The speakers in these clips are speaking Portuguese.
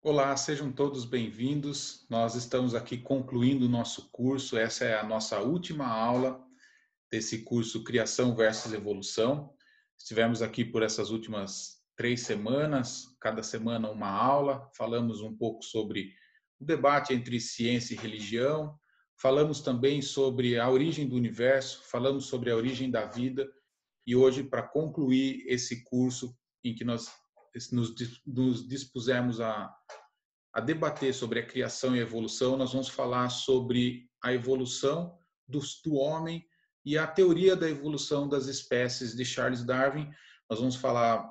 Olá, sejam todos bem-vindos. Nós estamos aqui concluindo o nosso curso. Essa é a nossa última aula desse curso Criação versus Evolução. Estivemos aqui por essas últimas 3 semanas, cada semana uma aula. Falamos um pouco sobre o debate entre ciência e religião. Falamos também sobre a origem do universo, falamos sobre a origem da vida. E hoje, para concluir esse curso em que nós nos dispusemos a debater sobre a criação e a evolução, nós vamos falar sobre a evolução do homem e a teoria da evolução das espécies de Charles Darwin. Nós vamos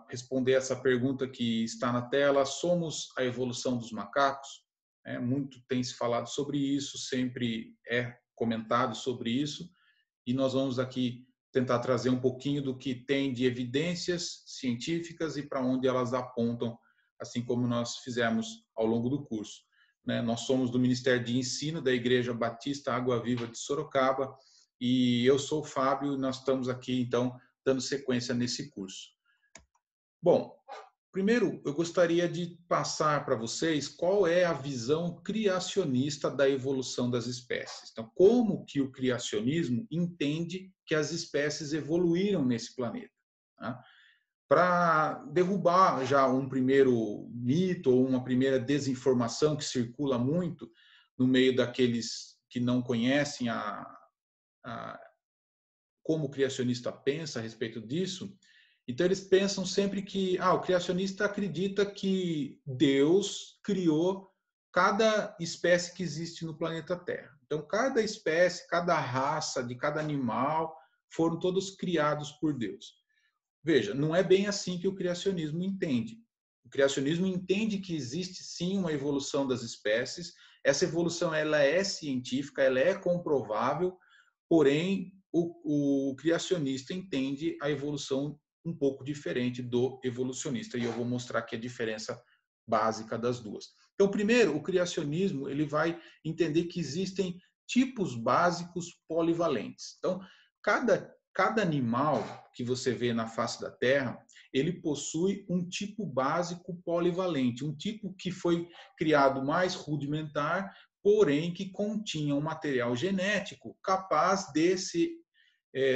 responder essa pergunta que está na tela: somos a evolução dos macacos? Muito tem se falado sobre isso, sempre é comentado sobre isso, e nós vamos aqui tentar trazer um pouquinho do que tem de evidências científicas e para onde elas apontam, assim como nós fizemos ao longo do curso. Nós somos do Ministério de Ensino da Igreja Batista Água Viva de Sorocaba e eu sou o Fábio e nós estamos aqui, então, dando sequência nesse curso. Bom, primeiro eu gostaria de passar para vocês qual é a visão criacionista da evolução das espécies. Então, como que o criacionismo entende que as espécies evoluíram nesse planeta? Tá? Para derrubar já um primeiro mito ou uma primeira desinformação que circula muito no meio daqueles que não conhecem a como o criacionista pensa a respeito disso. Então, eles pensam sempre que o criacionista acredita que Deus criou cada espécie que existe no planeta Terra. Então, cada espécie, cada raça de cada animal foram todos criados por Deus. Veja, não é bem assim que o criacionismo entende. O criacionismo entende que existe sim uma evolução das espécies. Essa evolução ela é científica, ela é comprovável, porém o criacionista entende a evolução um pouco diferente do evolucionista, e eu vou mostrar aqui a diferença básica das duas. Então, primeiro, o criacionismo ele vai entender que existem tipos básicos polivalentes. Então, cada animal que você vê na face da Terra, ele possui um tipo básico polivalente, um tipo que foi criado mais rudimentar, porém que continha um material genético capaz de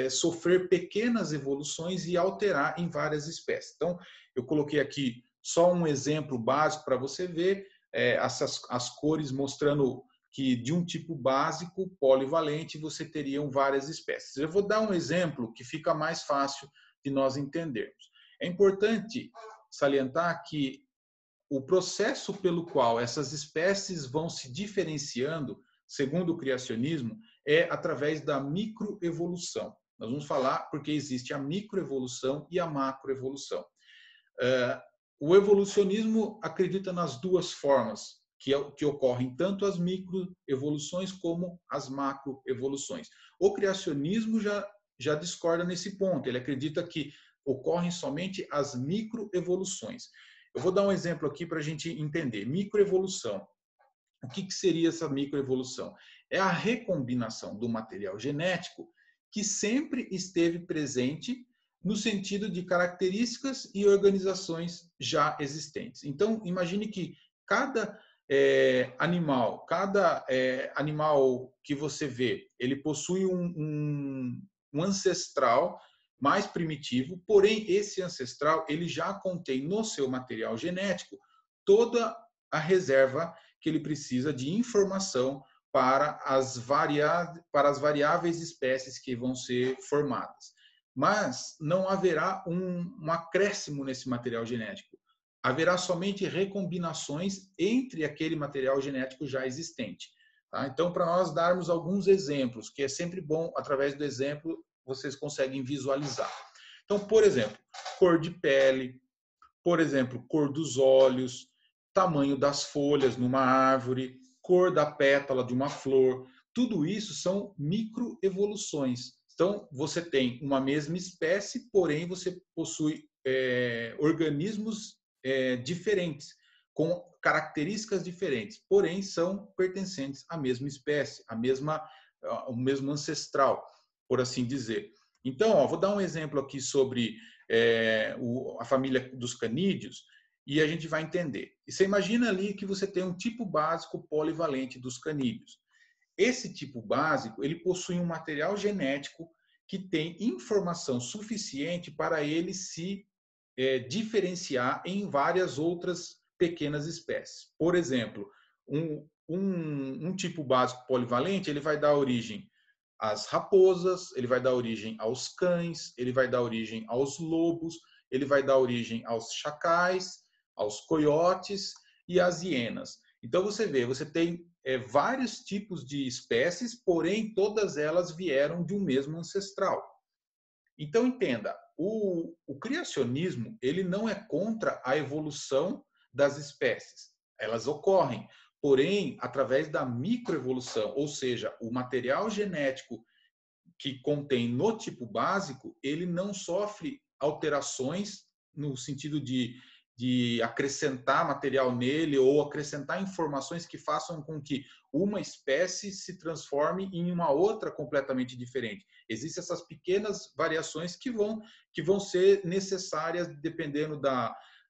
sofrer pequenas evoluções e alterar em várias espécies. Então, eu coloquei aqui só um exemplo básico para você ver as cores mostrando que de um tipo básico, polivalente, você teriam várias espécies. Eu vou dar um exemplo que fica mais fácil de nós entendermos. É importante salientar que o processo pelo qual essas espécies vão se diferenciando, segundo o criacionismo, é através da microevolução. Nós vamos falar porque existe a microevolução e a macroevolução. O evolucionismo acredita nas duas formas que ocorrem, tanto as microevoluções como as macroevoluções. O criacionismo já discorda nesse ponto. Ele acredita que ocorrem somente as microevoluções. Eu vou dar um exemplo aqui para a gente entender. Microevolução. O que seria essa microevolução? É a recombinação do material genético que sempre esteve presente no sentido de características e organizações já existentes. Então, imagine que cada animal que você vê, ele possui um ancestral mais primitivo, porém esse ancestral ele já contém no seu material genético toda a reserva que ele precisa de informação para as variáveis espécies que vão ser formadas. Mas não haverá um acréscimo nesse material genético. Haverá somente recombinações entre aquele material genético já existente. Tá? Então, para nós darmos alguns exemplos, que é sempre bom, através do exemplo, vocês conseguem visualizar. Então, por exemplo, cor de pele, por exemplo, cor dos olhos, tamanho das folhas numa árvore, cor da pétala de uma flor. Tudo isso são microevoluções. Então, você tem uma mesma espécie, porém você possui organismos diferentes, com características diferentes, porém são pertencentes à mesma espécie, o mesmo ancestral, por assim dizer. Então, vou dar um exemplo aqui sobre a família dos canídeos. e a gente vai entender. E você imagina ali que você tem um tipo básico polivalente dos canídeos. Esse tipo básico, ele possui um material genético que tem informação suficiente para ele se diferenciar em várias outras pequenas espécies. Por exemplo, um tipo básico polivalente, ele vai dar origem às raposas, ele vai dar origem aos cães, ele vai dar origem aos lobos, ele vai dar origem aos chacais, aos coiotes e às hienas. Então você vê, você tem vários tipos de espécies, porém todas elas vieram de um mesmo ancestral. Então entenda, o criacionismo ele não é contra a evolução das espécies. Elas ocorrem, porém através da microevolução, ou seja, o material genético que contém no tipo básico, ele não sofre alterações no sentido de acrescentar material nele ou acrescentar informações que façam com que uma espécie se transforme em uma outra completamente diferente. Existem essas pequenas variações que vão ser necessárias dependendo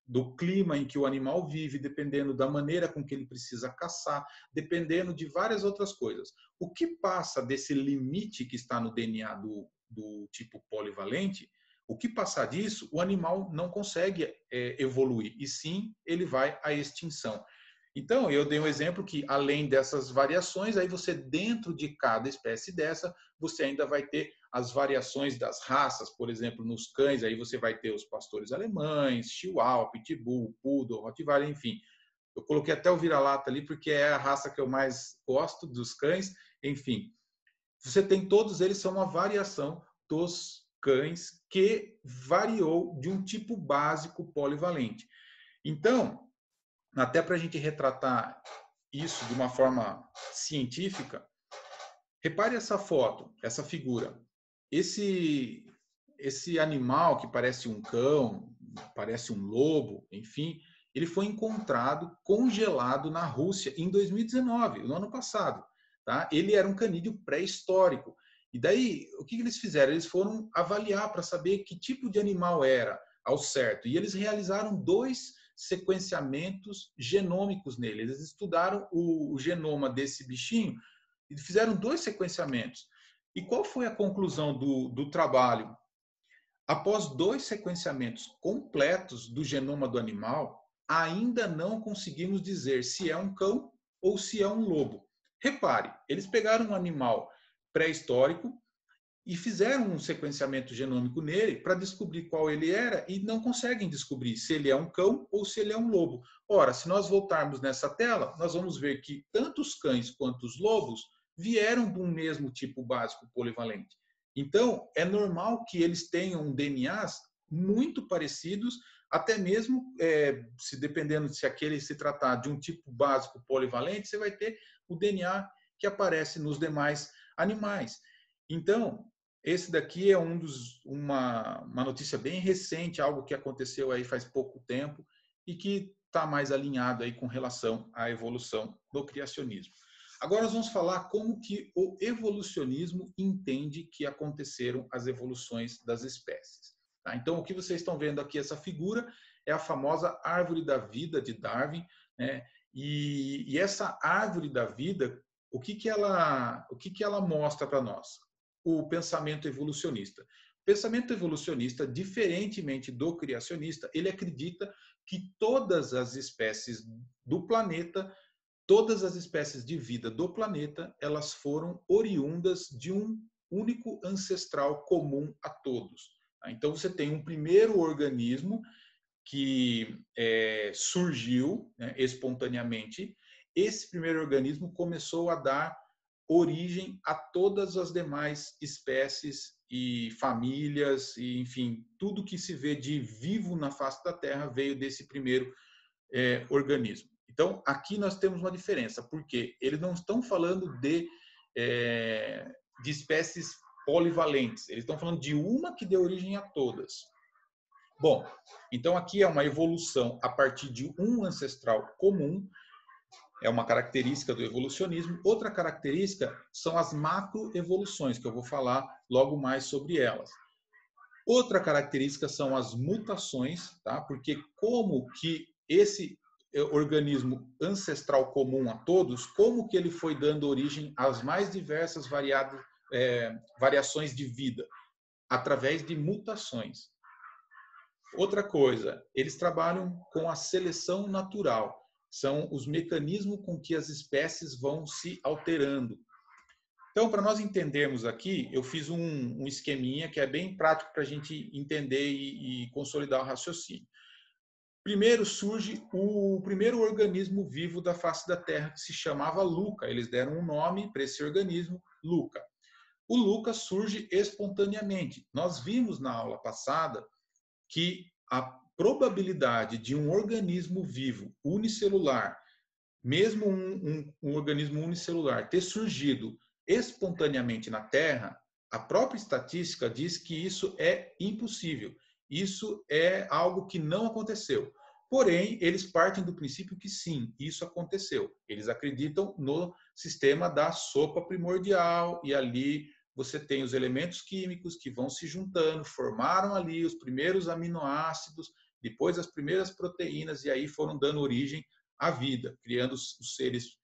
do clima em que o animal vive, dependendo da maneira com que ele precisa caçar, dependendo de várias outras coisas. O que passa desse limite que está no DNA do tipo polivalente, o que passar disso, o animal não consegue evoluir, e sim ele vai à extinção. Então, eu dei um exemplo que, além dessas variações, aí você, dentro de cada espécie dessa, você ainda vai ter as variações das raças, por exemplo, nos cães, aí você vai ter os pastores alemães, chihuahua, pitbull, poodle, rottweiler, enfim. Eu coloquei até o vira-lata ali, porque é a raça que eu mais gosto dos cães, enfim. Você tem todos eles, são uma variação dos cães que variou de um tipo básico polivalente. Então, até para a gente retratar isso de uma forma científica, repare essa foto, essa figura. Esse animal que parece um cão, parece um lobo, enfim, ele foi encontrado congelado na Rússia em 2019, no ano passado. Tá? Ele era um canídeo pré-histórico. E daí, o que eles fizeram? Eles foram avaliar para saber que tipo de animal era ao certo. E eles realizaram 2 sequenciamentos genômicos nele. Eles estudaram o genoma desse bichinho e fizeram 2 sequenciamentos. E qual foi a conclusão do trabalho? Após 2 sequenciamentos completos do genoma do animal, ainda não conseguimos dizer se é um cão ou se é um lobo. Repare, eles pegaram um animal pré-histórico e fizeram um sequenciamento genômico nele para descobrir qual ele era e não conseguem descobrir se ele é um cão ou se ele é um lobo. Ora, se nós voltarmos nessa tela, nós vamos ver que tanto os cães quanto os lobos vieram de um mesmo tipo básico polivalente. Então, é normal que eles tenham DNAs muito parecidos, até mesmo se dependendo se aquele se tratar de um tipo básico polivalente, você vai ter o DNA que aparece nos demais animais. Então, esse daqui é uma notícia bem recente, algo que aconteceu aí faz pouco tempo e que está mais alinhado aí com relação à evolução do criacionismo. Agora nós vamos falar como que o evolucionismo entende que aconteceram as evoluções das espécies. Tá? Então, o que vocês estão vendo aqui, essa figura, é a famosa árvore da vida de Darwin, né? E essa árvore da vida, o que ela mostra para nós? O pensamento evolucionista. O pensamento evolucionista, diferentemente do criacionista, ele acredita que todas as espécies do planeta, todas as espécies de vida do planeta, elas foram oriundas de um único ancestral comum a todos. Então você tem um primeiro organismo que surgiu, né, espontaneamente. Esse primeiro organismo começou a dar origem a todas as demais espécies e famílias, e, enfim, tudo que se vê de vivo na face da Terra veio desse primeiro organismo. Então, aqui nós temos uma diferença, porque eles não estão falando de espécies polivalentes, eles estão falando de uma que deu origem a todas. Bom, então aqui é uma evolução a partir de um ancestral comum, é uma característica do evolucionismo. Outra característica são as macroevoluções, que eu vou falar logo mais sobre elas. Outra característica são as mutações, tá? Porque como que esse organismo ancestral comum a todos, como que ele foi dando origem às mais diversas variações de vida? Através de mutações. Outra coisa, eles trabalham com a seleção natural. São os mecanismos com que as espécies vão se alterando. Então, para nós entendermos aqui, eu fiz um esqueminha que é bem prático para a gente entender e consolidar o raciocínio. Primeiro surge o primeiro organismo vivo da face da Terra, que se chamava Luca. Eles deram um nome para esse organismo, Luca. O Luca surge espontaneamente. Nós vimos na aula passada que a probabilidade de um organismo vivo unicelular, mesmo um organismo unicelular, ter surgido espontaneamente na Terra, a própria estatística diz que isso é impossível. Isso é algo que não aconteceu. Porém, eles partem do princípio que sim, isso aconteceu. Eles acreditam no sistema da sopa primordial e ali você tem os elementos químicos que vão se juntando, formaram ali os primeiros aminoácidos, depois as primeiras proteínas e aí foram dando origem à vida, criando os seres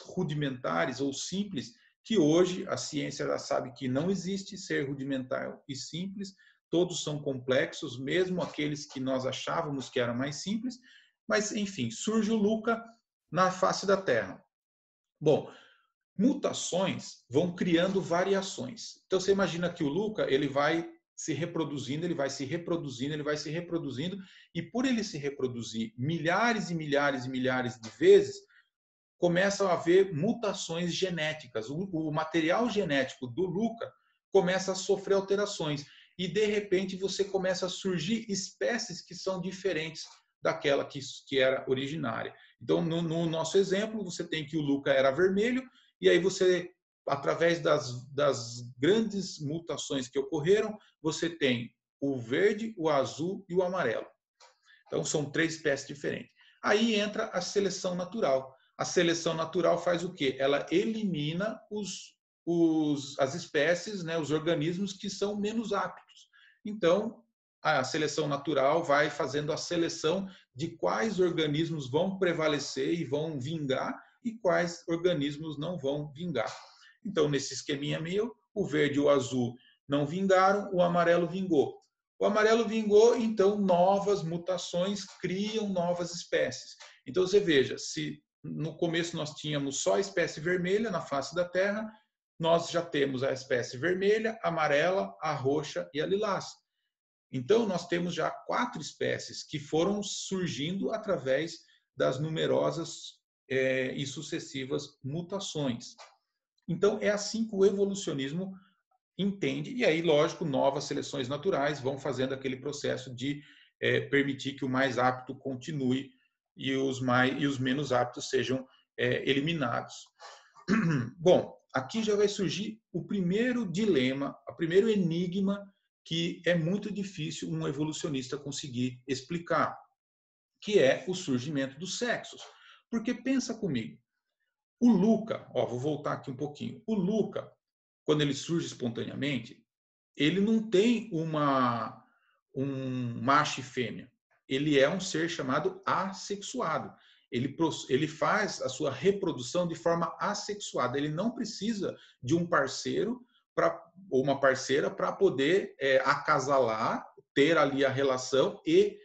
rudimentares ou simples, que hoje a ciência já sabe que não existe ser rudimentar e simples, todos são complexos, mesmo aqueles que nós achávamos que eram mais simples, mas enfim, surge o Luca na face da Terra. Bom, mutações vão criando variações. Então você imagina que o Luca, ele vai se reproduzindo, ele vai se reproduzindo, ele vai se reproduzindo, e por ele se reproduzir milhares e milhares e milhares de vezes, começam a haver mutações genéticas. O material genético do Luca começa a sofrer alterações e de repente você começa a surgir espécies que são diferentes daquela que era originária. Então, no nosso exemplo, você tem que o Luca era vermelho, e aí você, através das grandes mutações que ocorreram, você tem o verde, o azul e o amarelo. Então, são 3 espécies diferentes. Aí entra a seleção natural. A seleção natural faz o quê? Ela elimina as espécies, né, os organismos que são menos aptos. Então, a seleção natural vai fazendo a seleção de quais organismos vão prevalecer e vão vingar e quais organismos não vão vingar. Então, nesse esqueminha meu, o verde e o azul não vingaram, o amarelo vingou. O amarelo vingou, então novas mutações criam novas espécies. Então você veja, se no começo nós tínhamos só a espécie vermelha na face da Terra, nós já temos a espécie vermelha, amarela, a roxa e a lilás. Então nós temos já 4 espécies que foram surgindo através das numerosas e sucessivas mutações. Então é assim que o evolucionismo entende, e aí, lógico, novas seleções naturais vão fazendo aquele processo de permitir que o mais apto continue e os menos aptos sejam eliminados. Bom, aqui já vai surgir o primeiro dilema, o primeiro enigma que é muito difícil um evolucionista conseguir explicar, que é o surgimento dos sexos. Porque pensa comigo, o Luca, vou voltar aqui um pouquinho, o Luca, quando ele surge espontaneamente, ele não tem um macho e fêmea. Ele é um ser chamado assexuado. Ele faz a sua reprodução de forma assexuada. Ele não precisa de um parceiro ou uma parceira para poder acasalar, ter ali a relação e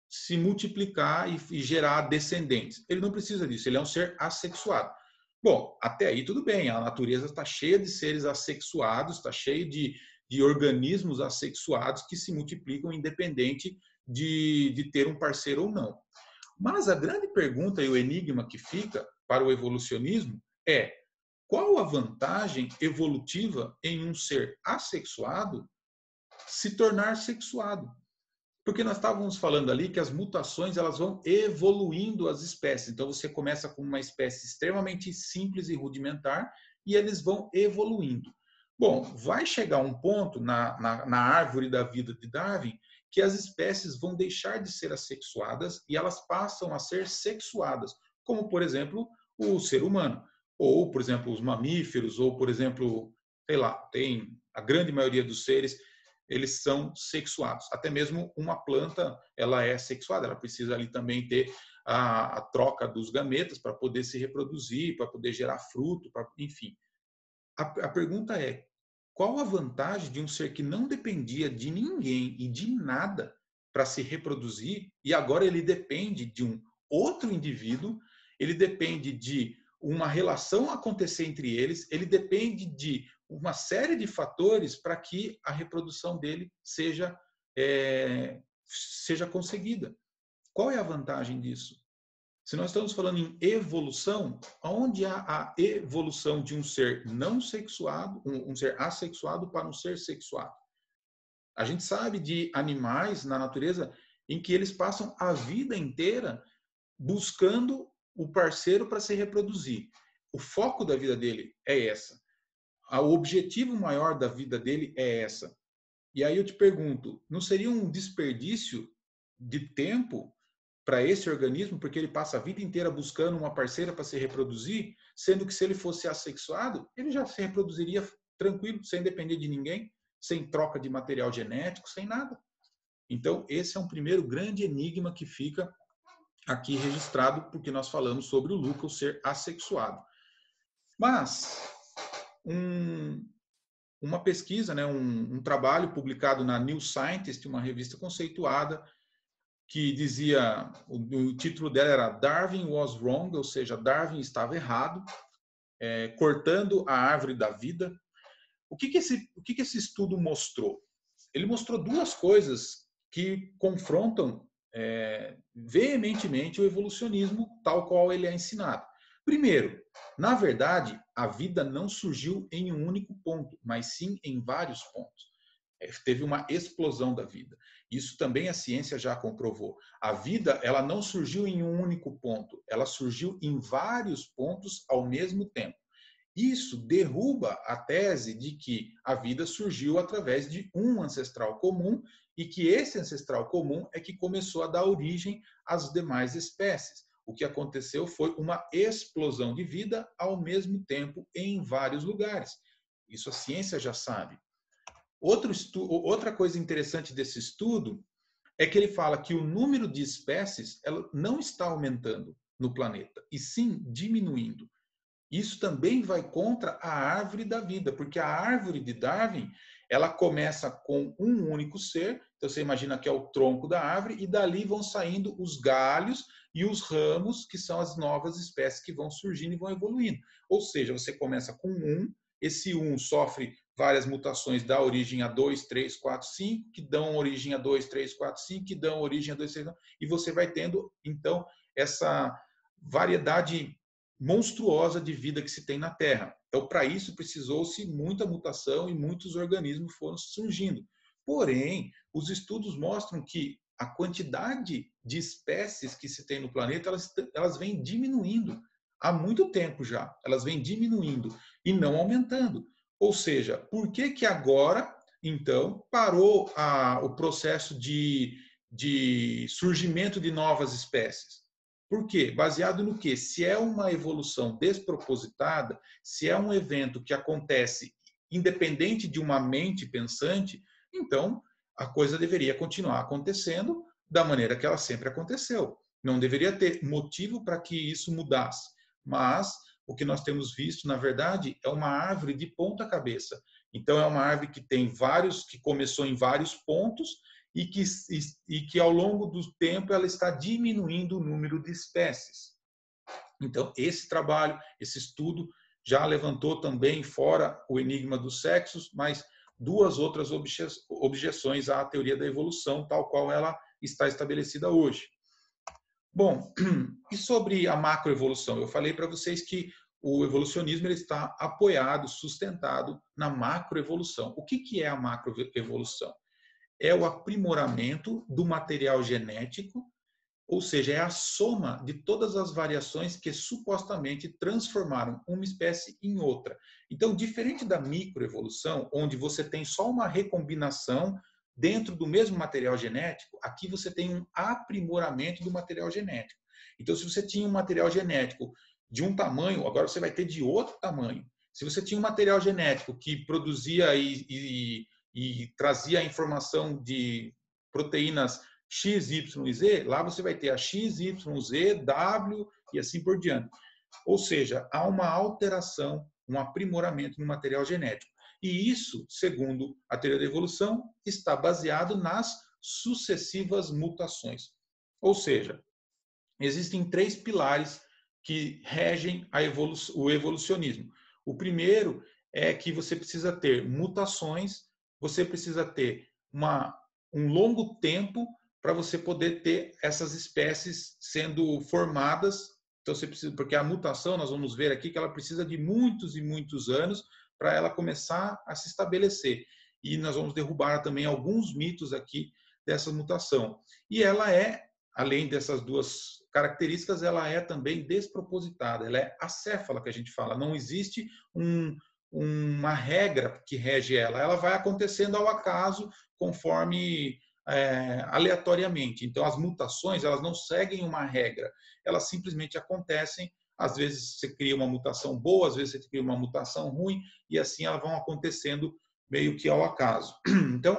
se multiplicar e gerar descendentes. Ele não precisa disso, ele é um ser assexuado. Bom, até aí tudo bem, a natureza está cheia de seres assexuados, está cheia de organismos assexuados que se multiplicam independente de ter um parceiro ou não. Mas a grande pergunta e o enigma que fica para o evolucionismo é: qual a vantagem evolutiva em um ser assexuado se tornar sexuado? Porque nós estávamos falando ali que as mutações elas vão evoluindo as espécies. Então você começa com uma espécie extremamente simples e rudimentar e eles vão evoluindo. Bom, vai chegar um ponto na árvore da vida de Darwin que as espécies vão deixar de ser assexuadas e elas passam a ser sexuadas, como por exemplo o ser humano, ou por exemplo os mamíferos, ou por exemplo, sei lá, tem a grande maioria dos seres eles são sexuados. Até mesmo uma planta, ela é sexuada, ela precisa ali também ter a troca dos gametas para poder se reproduzir, para poder gerar fruto, enfim. A pergunta é, qual a vantagem de um ser que não dependia de ninguém e de nada para se reproduzir, e agora ele depende de um outro indivíduo, ele depende de uma relação acontecer entre eles, ele depende de uma série de fatores para que a reprodução dele seja conseguida. Qual é a vantagem disso? Se nós estamos falando em evolução, onde há a evolução de um ser não sexuado, um ser assexuado para um ser sexuado? A gente sabe de animais na natureza em que eles passam a vida inteira buscando o parceiro para se reproduzir. O foco da vida dele é essa. O objetivo maior da vida dele é essa. E aí eu te pergunto, não seria um desperdício de tempo para esse organismo, porque ele passa a vida inteira buscando uma parceira para se reproduzir, sendo que se ele fosse assexuado, ele já se reproduziria tranquilo, sem depender de ninguém, sem troca de material genético, sem nada. Então, esse é um primeiro grande enigma que fica aqui registrado, porque nós falamos sobre o Luca, o ser assexuado. Mas, uma pesquisa, né, um trabalho publicado na New Scientist, uma revista conceituada, que dizia, o título dela era Darwin was wrong, ou seja, Darwin estava errado, cortando a árvore da vida. O que esse estudo mostrou? Ele mostrou duas coisas que confrontam veementemente o evolucionismo tal qual ele é ensinado. Primeiro, na verdade, a vida não surgiu em um único ponto, mas sim em vários pontos. Teve uma explosão da vida. Isso também a ciência já comprovou. A vida, ela não surgiu em um único ponto, ela surgiu em vários pontos ao mesmo tempo. Isso derruba a tese de que a vida surgiu através de um ancestral comum e que esse ancestral comum é que começou a dar origem às demais espécies. O que aconteceu foi uma explosão de vida ao mesmo tempo em vários lugares. Isso a ciência já sabe. Outra coisa interessante desse estudo é que ele fala que o número de espécies ela não está aumentando no planeta, e sim diminuindo. Isso também vai contra a árvore da vida, porque a árvore de Darwin, ela começa com um único ser, então você imagina que é o tronco da árvore, e dali vão saindo os galhos e os ramos, que são as novas espécies que vão surgindo e vão evoluindo. Ou seja, você começa com esse sofre várias mutações, dá origem a 2, 3, 4, 5, que dão origem a 2, 3, 4, 5, que dão origem a 2, 3, 4, e você vai tendo, então, essa variedade monstruosa de vida que se tem na Terra. Então, para isso, precisou-se muita mutação e muitos organismos foram surgindo. Porém, os estudos mostram que a quantidade de espécies que se tem no planeta, elas vêm diminuindo há muito tempo já. Elas vêm diminuindo e não aumentando. Ou seja, por que agora, então, parou o processo de surgimento de novas espécies? Por quê? Baseado no quê? Se é uma evolução despropositada, se é um evento que acontece independente de uma mente pensante, então a coisa deveria continuar acontecendo da maneira que ela sempre aconteceu. Não deveria ter motivo para que isso mudasse. Mas o que nós temos visto, na verdade, é uma árvore de ponta cabeça. Então é uma árvore que começou em vários pontos e que ao longo do tempo ela está diminuindo o número de espécies. Então, esse trabalho, esse estudo, já levantou também, fora o enigma dos sexos, mas duas outras objeções à teoria da evolução, tal qual ela está estabelecida hoje. Bom, e sobre a macroevolução? Eu falei para vocês que o evolucionismo ele está apoiado, sustentado na macroevolução. O que é a macroevolução? É o aprimoramento do material genético, ou seja, é a soma de todas as variações que supostamente transformaram uma espécie em outra. Então, diferente da microevolução, onde você tem só uma recombinação dentro do mesmo material genético, aqui você tem um aprimoramento do material genético. Então, se você tinha um material genético de um tamanho, agora você vai ter de outro tamanho. Se você tinha um material genético que produzia e e trazia a informação de proteínas X, Y e Z, lá você vai ter a X, Y, Z, W e assim por diante. Ou seja, há uma alteração, um aprimoramento no material genético. E isso, segundo a teoria da evolução, está baseado nas sucessivas mutações. Ou seja, existem 3 pilares que regem o evolucionismo. O primeiro é que você precisa ter mutações, você precisa ter um longo tempo para você poder ter essas espécies sendo formadas. Então, você precisa, porque a mutação, nós vamos ver aqui que ela precisa de muitos e muitos anos para ela começar a se estabelecer. E nós vamos derrubar também alguns mitos aqui dessa mutação. E ela é, além dessas 2 características, ela é também despropositada, ela é acéfala, que a gente fala. Não existe uma regra que rege ela, ela vai acontecendo ao acaso, conforme aleatoriamente. Então, as mutações, elas não seguem uma regra, elas simplesmente acontecem. Às vezes você cria uma mutação boa, às vezes você cria uma mutação ruim, e assim elas vão acontecendo meio que ao acaso. Então,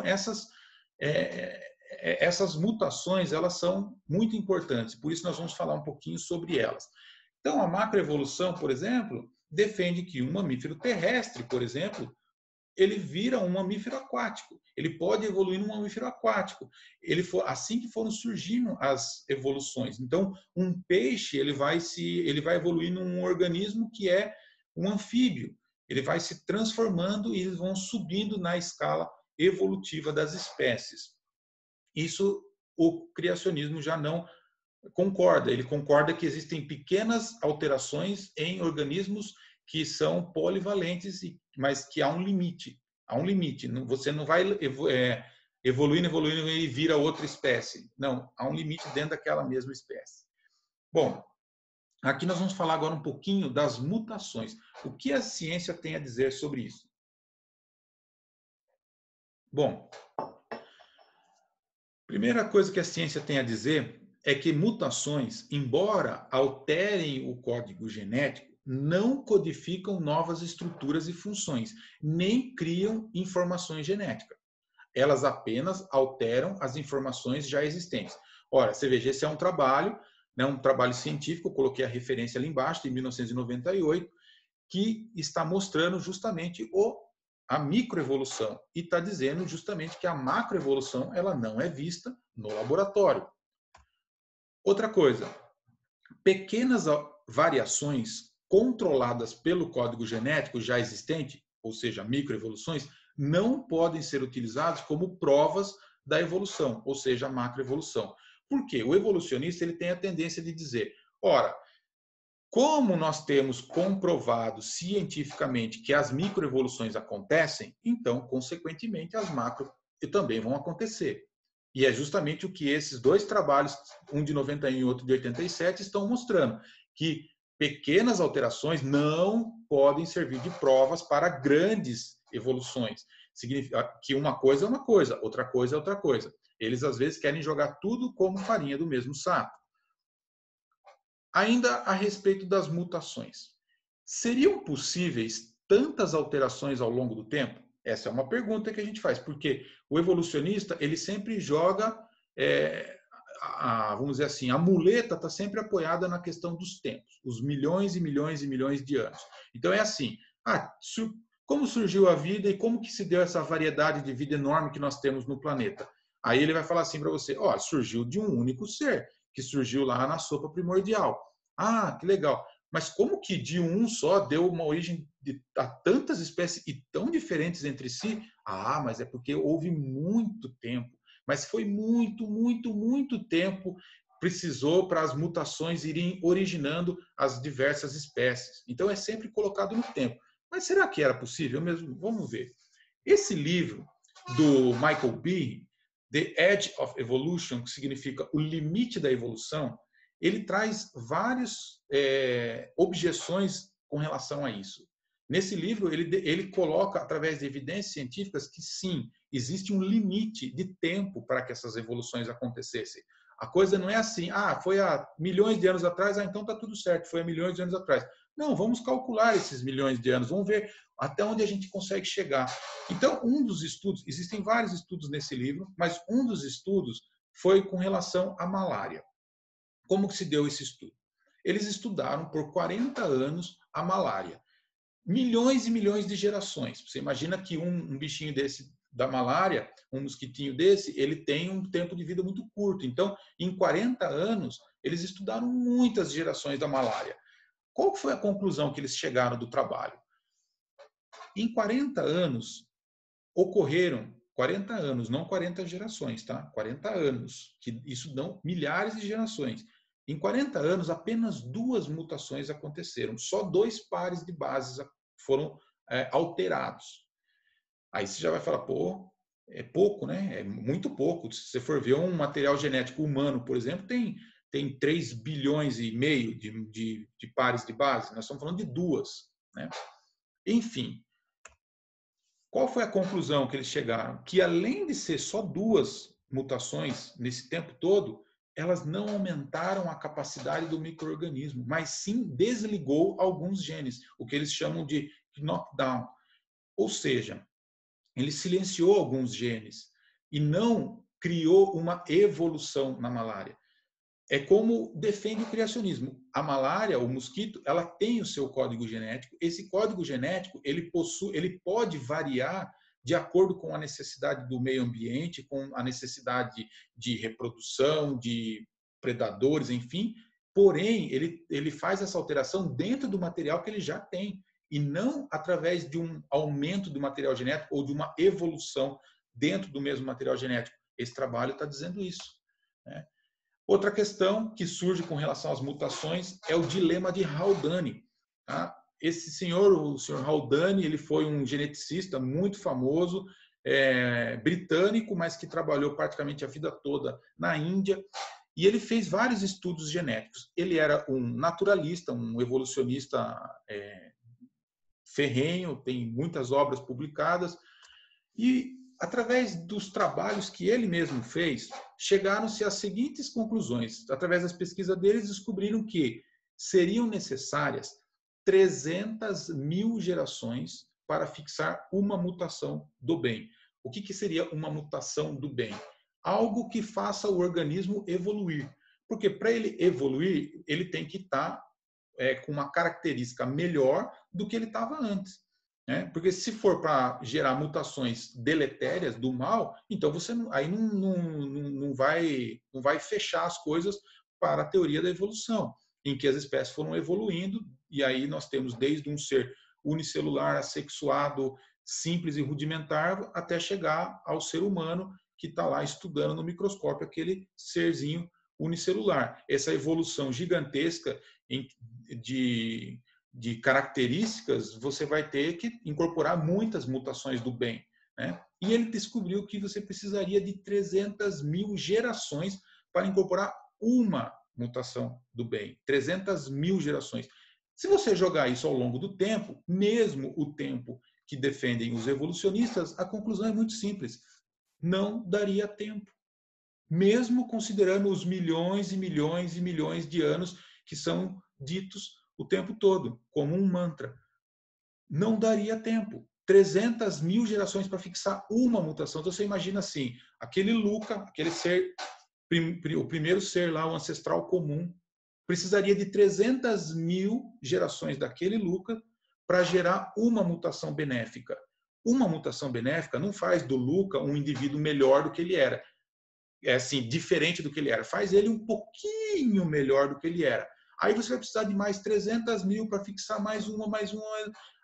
essas mutações, elas são muito importantes, por isso nós vamos falar um pouquinho sobre elas. Então, a macroevolução, por exemplo, defende que um mamífero terrestre, por exemplo, ele vira um mamífero aquático. Ele pode evoluir num mamífero aquático. Assim que foram surgindo as evoluções. Então, um peixe ele vai evoluir num organismo que é um anfíbio. Ele vai se transformando e eles vão subindo na escala evolutiva das espécies. Isso o criacionismo já não concorda. Ele concorda que existem pequenas alterações em organismos que são polivalentes, mas que há um limite. Há um limite. Você não vai evoluindo e vira outra espécie. Não, há um limite dentro daquela mesma espécie. Bom, aqui nós vamos falar agora um pouquinho das mutações. O que a ciência tem a dizer sobre isso? Bom, primeira coisa que a ciência tem a dizer é que mutações, embora alterem o código genético, não codificam novas estruturas e funções, nem criam informações genéticas. Elas apenas alteram as informações já existentes. Ora, você veja, esse é um trabalho científico, eu coloquei a referência ali embaixo, de 1998, que está mostrando justamente a microevolução e está dizendo justamente que a macroevolução ela não é vista no laboratório. Outra coisa, pequenas variações controladas pelo código genético já existente, ou seja, microevoluções, não podem ser utilizadas como provas da evolução, ou seja, a macroevolução. Por quê? O evolucionista ele tem a tendência de dizer, ora, como nós temos comprovado cientificamente que as microevoluções acontecem, então, consequentemente, as macro também vão acontecer. E é justamente o que esses 2 trabalhos, um de 91 e outro de 87, estão mostrando, que pequenas alterações não podem servir de provas para grandes evoluções. Significa que uma coisa é uma coisa, outra coisa é outra coisa. Eles, às vezes, querem jogar tudo como farinha do mesmo saco. Ainda a respeito das mutações. Seriam possíveis tantas alterações ao longo do tempo? Essa é uma pergunta que a gente faz, porque o evolucionista ele sempre joga, vamos dizer assim, a muleta está sempre apoiada na questão dos tempos, os milhões e milhões e milhões de anos. Então é assim, como surgiu a vida e como que se deu essa variedade de vida enorme que nós temos no planeta? Aí ele vai falar assim para você, surgiu de um único ser, que surgiu lá na sopa primordial. Ah, que legal. Mas como que de um só deu uma origem a tantas espécies e tão diferentes entre si? Ah, mas é porque houve muito tempo. Mas foi muito, muito, muito tempo precisou para as mutações irem originando as diversas espécies. Então é sempre colocado no tempo. Mas será que era possível mesmo? Vamos ver. Esse livro do Michael Behe, The Edge of Evolution, que significa o limite da evolução, ele traz várias objeções com relação a isso. Nesse livro, ele coloca, através de evidências científicas, que sim, existe um limite de tempo para que essas evoluções acontecessem. A coisa não é assim, foi há milhões de anos atrás, então está tudo certo, foi há milhões de anos atrás. Não, vamos calcular esses milhões de anos, vamos ver até onde a gente consegue chegar. Então, um dos estudos, existem vários estudos nesse livro, mas um dos estudos foi com relação à malária. Como que se deu esse estudo? Eles estudaram por 40 anos a malária. Milhões e milhões de gerações. Você imagina que um bichinho desse da malária, um mosquitinho desse, ele tem um tempo de vida muito curto. Então, em 40 anos, eles estudaram muitas gerações da malária. Qual foi a conclusão que eles chegaram do trabalho? Em 40 anos, ocorreram 40 anos, não 40 gerações, tá? 40 anos, que isso dão milhares de gerações. Em 40 anos, apenas 2 mutações aconteceram. Só 2 pares de bases foram alterados. Aí você já vai falar, pô, é pouco, né? É muito pouco. Se você for ver um material genético humano, por exemplo, tem 3 bilhões e meio de pares de base. Nós estamos falando de 2, né? Enfim, qual foi a conclusão que eles chegaram? Que além de ser só 2 mutações nesse tempo todo, elas não aumentaram a capacidade do micro-organismo, mas sim desligou alguns genes, o que eles chamam de knockdown. Ou seja, ele silenciou alguns genes e não criou uma evolução na malária. É como defende o criacionismo. A malária, o mosquito, ela tem o seu código genético. Esse código genético, ele pode variar de acordo com a necessidade do meio ambiente, com a necessidade de reprodução, de predadores, enfim. Porém, ele faz essa alteração dentro do material que ele já tem e não através de um aumento do material genético ou de uma evolução dentro do mesmo material genético. Esse trabalho está dizendo isso, né? Outra questão que surge com relação às mutações é o dilema de Haldane. Tá? Esse senhor, o senhor Haldane, ele foi um geneticista muito famoso, britânico, mas que trabalhou praticamente a vida toda na Índia. E ele fez vários estudos genéticos. Ele era um naturalista, um evolucionista ferrenho, tem muitas obras publicadas. E através dos trabalhos que ele mesmo fez, chegaram-se às seguintes conclusões. Através das pesquisas deles, descobriram que seriam necessárias 300 mil gerações para fixar uma mutação do bem. O que seria uma mutação do bem? Algo que faça o organismo evoluir. Porque para ele evoluir, ele tem que estar com uma característica melhor do que ele estava antes. Porque se for para gerar mutações deletérias do mal, então você aí não vai fechar as coisas para a teoria da evolução, em que as espécies foram evoluindo, e aí nós temos desde um ser unicelular, assexuado, simples e rudimentar, até chegar ao ser humano que está lá estudando no microscópio aquele serzinho unicelular. Essa evolução gigantesca de características, você vai ter que incorporar muitas mutações do bem, né? E ele descobriu que você precisaria de 300 mil gerações para incorporar uma mutação do bem. 300 mil gerações. Se você jogar isso ao longo do tempo, mesmo o tempo que defendem os evolucionistas, a conclusão é muito simples. Não daria tempo. Mesmo considerando os milhões e milhões e milhões de anos que são ditos o tempo todo, como um mantra. Não daria tempo. 300 mil gerações para fixar uma mutação. Então você imagina assim, aquele Luca, aquele ser, o primeiro ser lá, o ancestral comum, precisaria de 300 mil gerações daquele Luca para gerar uma mutação benéfica. Uma mutação benéfica não faz do Luca um indivíduo melhor do que ele era. É assim, diferente do que ele era. Faz ele um pouquinho melhor do que ele era. Aí você vai precisar de mais 300 mil para fixar mais uma.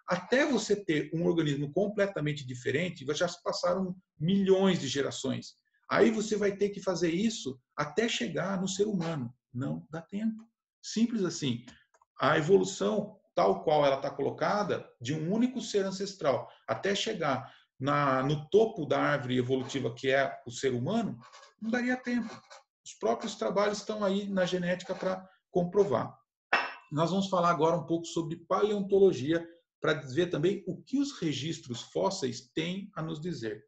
Até você ter um organismo completamente diferente, já se passaram milhões de gerações. Aí você vai ter que fazer isso até chegar no ser humano. Não dá tempo. Simples assim. A evolução, tal qual ela está colocada, de um único ser ancestral, até chegar no topo da árvore evolutiva, que é o ser humano, não daria tempo. Os próprios trabalhos estão aí na genética para comprovar. Nós vamos falar agora um pouco sobre paleontologia, para ver também o que os registros fósseis têm a nos dizer.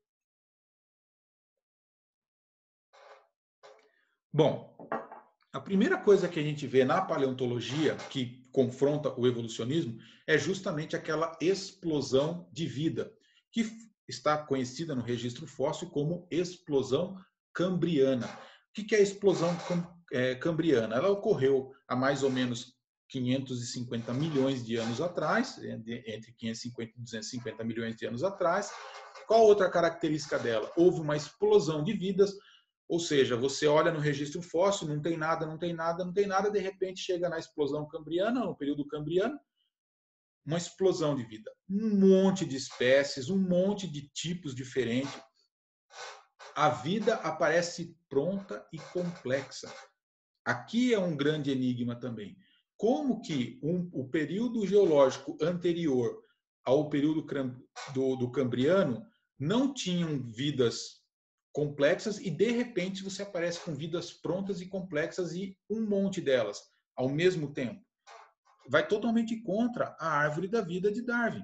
Bom, A primeira coisa que a gente vê na paleontologia que confronta o evolucionismo é justamente aquela explosão de vida, que está conhecida no registro fóssil como explosão cambriana. O que é a explosão cambriana? Ela ocorreu há mais ou menos 550 milhões de anos atrás, entre 550 e 250 milhões de anos atrás. Qual outra característica dela? Houve uma explosão de vidas, ou seja, você olha no registro fóssil, não tem nada, não tem nada, não tem nada, de repente chega na explosão cambriana, no período cambriano, uma explosão de vida. Um monte de espécies, um monte de tipos diferentes. A vida aparece pronta e complexa. Aqui é um grande enigma também. Como que o período geológico anterior ao período do Cambriano não tinham vidas complexas e, de repente, você aparece com vidas prontas e complexas e um monte delas ao mesmo tempo? Vai totalmente contra a árvore da vida de Darwin.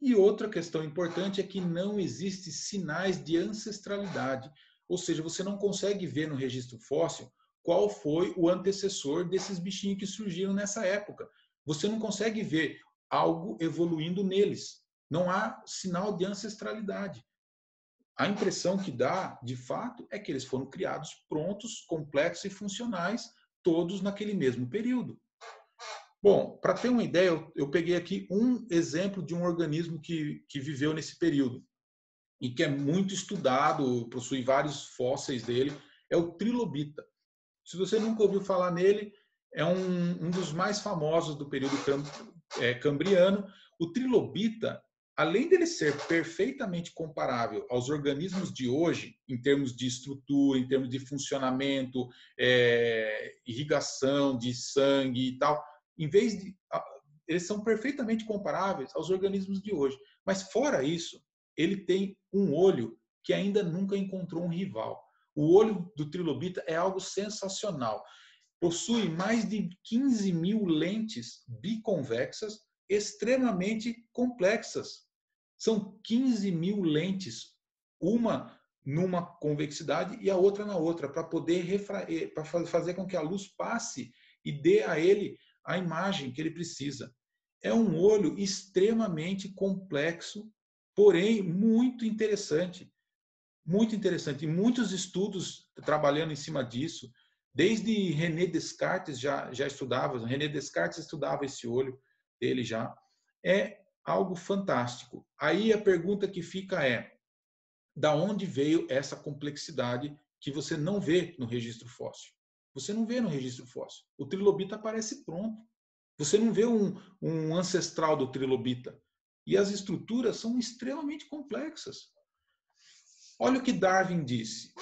E outra questão importante é que não existe sinais de ancestralidade, ou seja, você não consegue ver no registro fóssil qual foi o antecessor desses bichinhos que surgiram nessa época. Você não consegue ver algo evoluindo neles. Não há sinal de ancestralidade. A impressão que dá, de fato, é que eles foram criados prontos, complexos e funcionais, todos naquele mesmo período. Bom, para ter uma ideia, eu peguei aqui um exemplo de um organismo que viveu nesse período e que é muito estudado, possui vários fósseis dele, é o trilobita. Se você nunca ouviu falar nele, é um dos mais famosos do período cambriano. O trilobita, além dele ser perfeitamente comparável aos organismos de hoje, em termos de estrutura, em termos de funcionamento, irrigação de sangue e tal, em vez de eles são perfeitamente comparáveis aos organismos de hoje. Mas fora isso, ele tem um olho que ainda nunca encontrou um rival. O olho do trilobita é algo sensacional. Possui mais de 15 mil lentes biconvexas extremamente complexas. São 15 mil lentes, uma numa convexidade e a outra na outra, para poder para fazer com que a luz passe e dê a ele a imagem que ele precisa. É um olho extremamente complexo, porém muito interessante. Muito interessante. E muitos estudos trabalhando em cima disso, desde René Descartes já estudava, René Descartes estudava esse olho dele já. É algo fantástico. Aí a pergunta que fica é: da onde veio essa complexidade que você não vê no registro fóssil? Você não vê no registro fóssil. O trilobita aparece pronto. Você não vê um ancestral do trilobita. E as estruturas são extremamente complexas. Olha o que Darwin disse.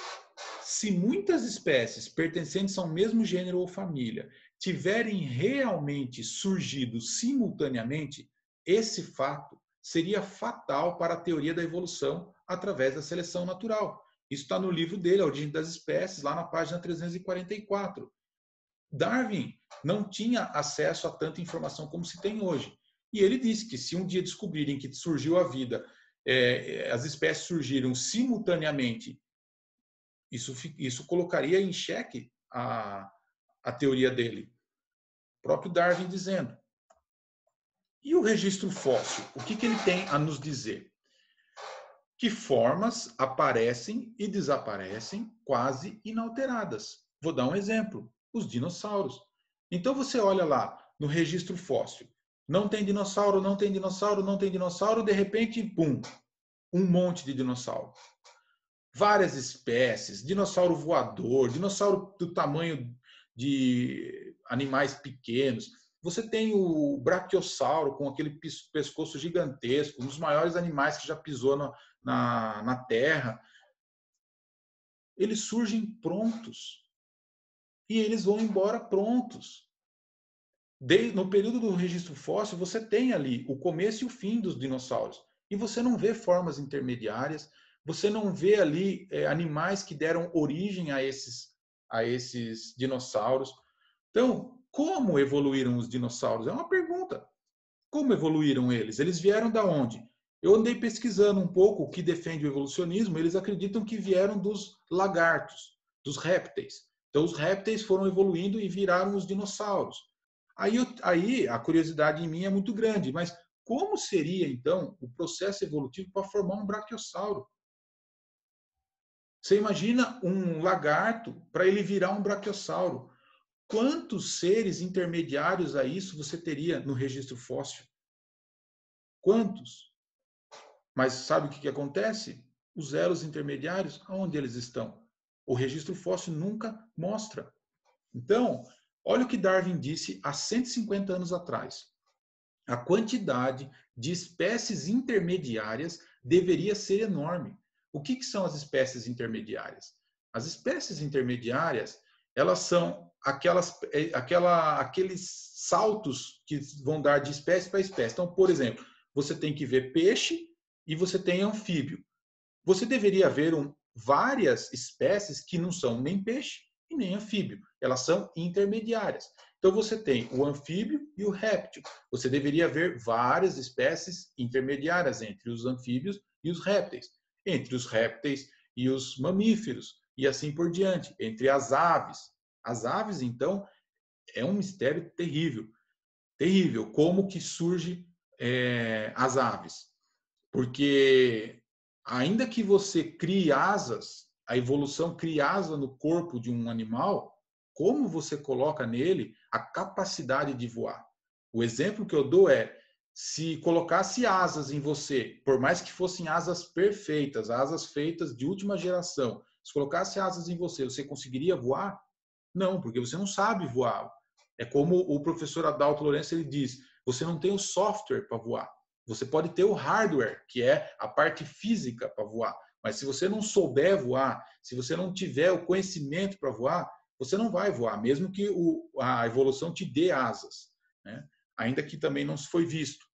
Se muitas espécies pertencentes ao mesmo gênero ou família tiverem realmente surgido simultaneamente, esse fato seria fatal para a teoria da evolução através da seleção natural. Isso está no livro dele, A Origem das Espécies, lá na página 344. Darwin não tinha acesso a tanta informação como se tem hoje. E ele disse que se um dia descobrirem que surgiu a vida, as espécies surgiram simultaneamente, isso colocaria em xeque a teoria dele. O próprio Darwin dizendo. E o registro fóssil? O que ele tem a nos dizer? Que formas aparecem e desaparecem quase inalteradas. Vou dar um exemplo. Os dinossauros. Então você olha lá no registro fóssil. Não tem dinossauro, não tem dinossauro, não tem dinossauro, de repente, pum, um monte de dinossauro. Várias espécies, dinossauro voador, dinossauro do tamanho de animais pequenos. Você tem o braquiossauro com aquele pescoço gigantesco, um dos maiores animais que já pisou na Terra. Eles surgem prontos e eles vão embora prontos. No período do registro fóssil, você tem ali o começo e o fim dos dinossauros. E você não vê formas intermediárias, você não vê ali animais que deram origem a esses dinossauros. Então, como evoluíram os dinossauros? É uma pergunta. Como evoluíram eles? Eles vieram da onde? Eu andei pesquisando um pouco o que defende o evolucionismo. Eles acreditam que vieram dos lagartos, dos répteis. Então, os répteis foram evoluindo e viraram os dinossauros. Aí a curiosidade em mim é muito grande, mas como seria, então, o processo evolutivo para formar um brachiosauro? Você imagina um lagarto para ele virar um brachiosauro. Quantos seres intermediários a isso você teria no registro fóssil? Quantos? Mas sabe o que acontece? Os elos intermediários, aonde eles estão? O registro fóssil nunca mostra. Então, olha o que Darwin disse há 150 anos atrás. A quantidade de espécies intermediárias deveria ser enorme. O que são as espécies intermediárias? As espécies intermediárias, elas são aqueles saltos que vão dar de espécie para espécie. Então, por exemplo, você tem que ver peixe e você tem anfíbio. Você deveria ver várias espécies que não são nem peixe e nem anfíbio. Elas são intermediárias. Então você tem o anfíbio e o réptil. Você deveria ver várias espécies intermediárias entre os anfíbios e os répteis, entre os répteis e os mamíferos, e assim por diante, entre as aves. As aves, então, é um mistério terrível. Terrível. Como que surge as aves? Porque ainda que você crie asas, a evolução cria asa no corpo de um animal, como você coloca nele a capacidade de voar? O exemplo que eu dou é, se colocasse asas em você, por mais que fossem asas perfeitas, asas feitas de última geração, se colocasse asas em você, você conseguiria voar? Não, porque você não sabe voar. É como o professor Adalto Lourenço ele diz, você não tem o software para voar. Você pode ter o hardware, que é a parte física para voar. Mas se você não souber voar, se você não tiver o conhecimento para voar, você não vai voar, mesmo que a evolução te dê asas, né? Ainda que também não se foi visto.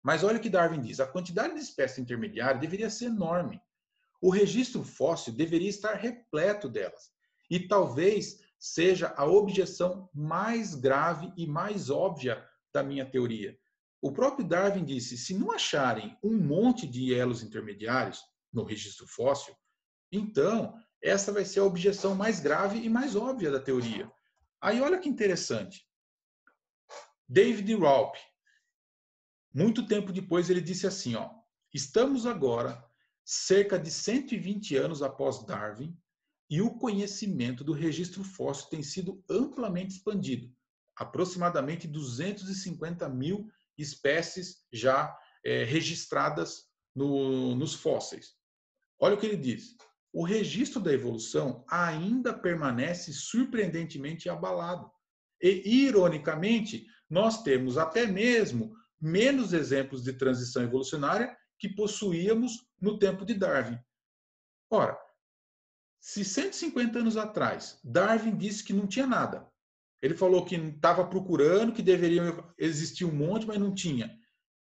Mas olha o que Darwin diz, a quantidade de espécies intermediárias deveria ser enorme. O registro fóssil deveria estar repleto delas. E talvez seja a objeção mais grave e mais óbvia da minha teoria. O próprio Darwin disse, se não acharem um monte de elos intermediários no registro fóssil, então essa vai ser a objeção mais grave e mais óbvia da teoria. Aí olha que interessante. David Raup, muito tempo depois, ele disse assim, ó, estamos agora cerca de 120 anos após Darwin e o conhecimento do registro fóssil tem sido amplamente expandido. Aproximadamente 250 mil espécies já registradas nos fósseis. Olha o que ele diz. O registro da evolução ainda permanece surpreendentemente abalado. E, ironicamente, nós temos até mesmo menos exemplos de transição evolucionária que possuíamos no tempo de Darwin. Ora, se 150 anos atrás Darwin disse que não tinha nada, ele falou que estava procurando, que deveria existir um monte, mas não tinha.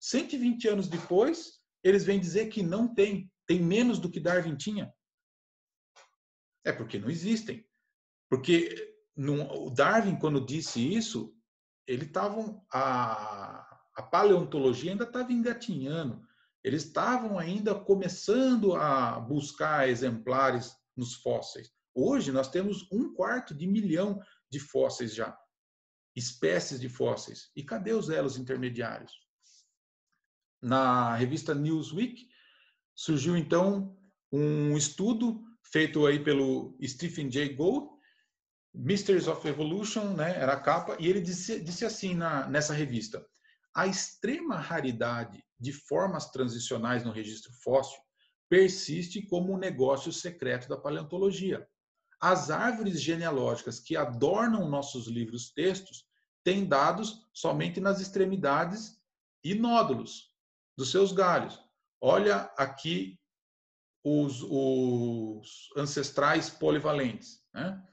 120 anos depois, eles vêm dizer que não tem, tem menos do que Darwin tinha. É porque não existem. Porque o Darwin, quando disse isso, ele estava a paleontologia ainda estava engatinhando. Eles estavam ainda começando a buscar exemplares nos fósseis. Hoje nós temos 1/4 de milhão de fósseis já, espécies de fósseis. E cadê os elos intermediários? Na revista Newsweek surgiu então um estudo feito aí pelo Stephen Jay Gould, Mysteries of Evolution, né, era a capa, e ele disse assim nessa revista, a extrema raridade de formas transicionais no registro fóssil persiste como um negócio secreto da paleontologia. As árvores genealógicas que adornam nossos livros-textos têm dados somente nas extremidades e nódulos dos seus galhos. Olha aqui os ancestrais polivalentes, né?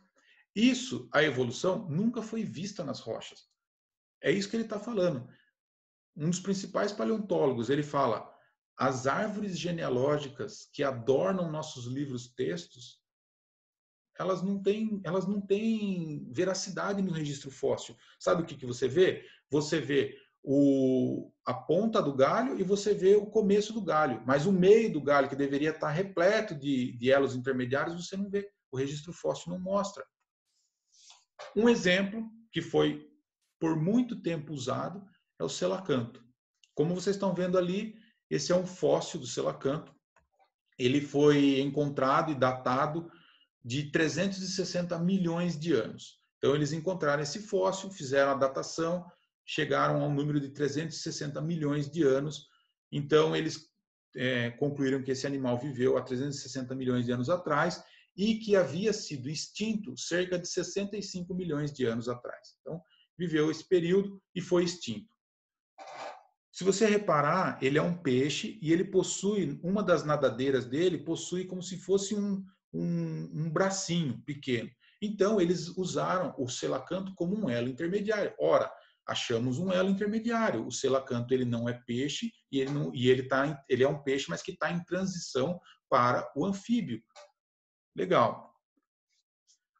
Isso, a evolução, nunca foi vista nas rochas. É isso que ele está falando. Um dos principais paleontólogos, ele fala, as árvores genealógicas que adornam nossos livros-textos, elas não têm veracidade no registro fóssil. Sabe o que você vê? Você vê a ponta do galho e você vê o começo do galho. Mas o meio do galho, que deveria estar repleto de elos intermediários, você não vê. O registro fóssil não mostra. Um exemplo que foi por muito tempo usado é o selacanto. Como vocês estão vendo ali, esse é um fóssil do selacanto. Ele foi encontrado e datado de 360 milhões de anos. Então, eles encontraram esse fóssil, fizeram a datação, chegaram a um número de 360 milhões de anos. Então, eles concluíram que esse animal viveu há 360 milhões de anos atrás e que havia sido extinto cerca de 65 milhões de anos atrás. Então, viveu esse período e foi extinto. Se você reparar, ele é um peixe e ele possui, uma das nadadeiras dele possui como se fosse um bracinho pequeno. Então, eles usaram o selacanto como um elo intermediário. Ora, achamos um elo intermediário. O selacanto ele não é peixe e ele é um peixe, mas que está em transição para o anfíbio. Legal.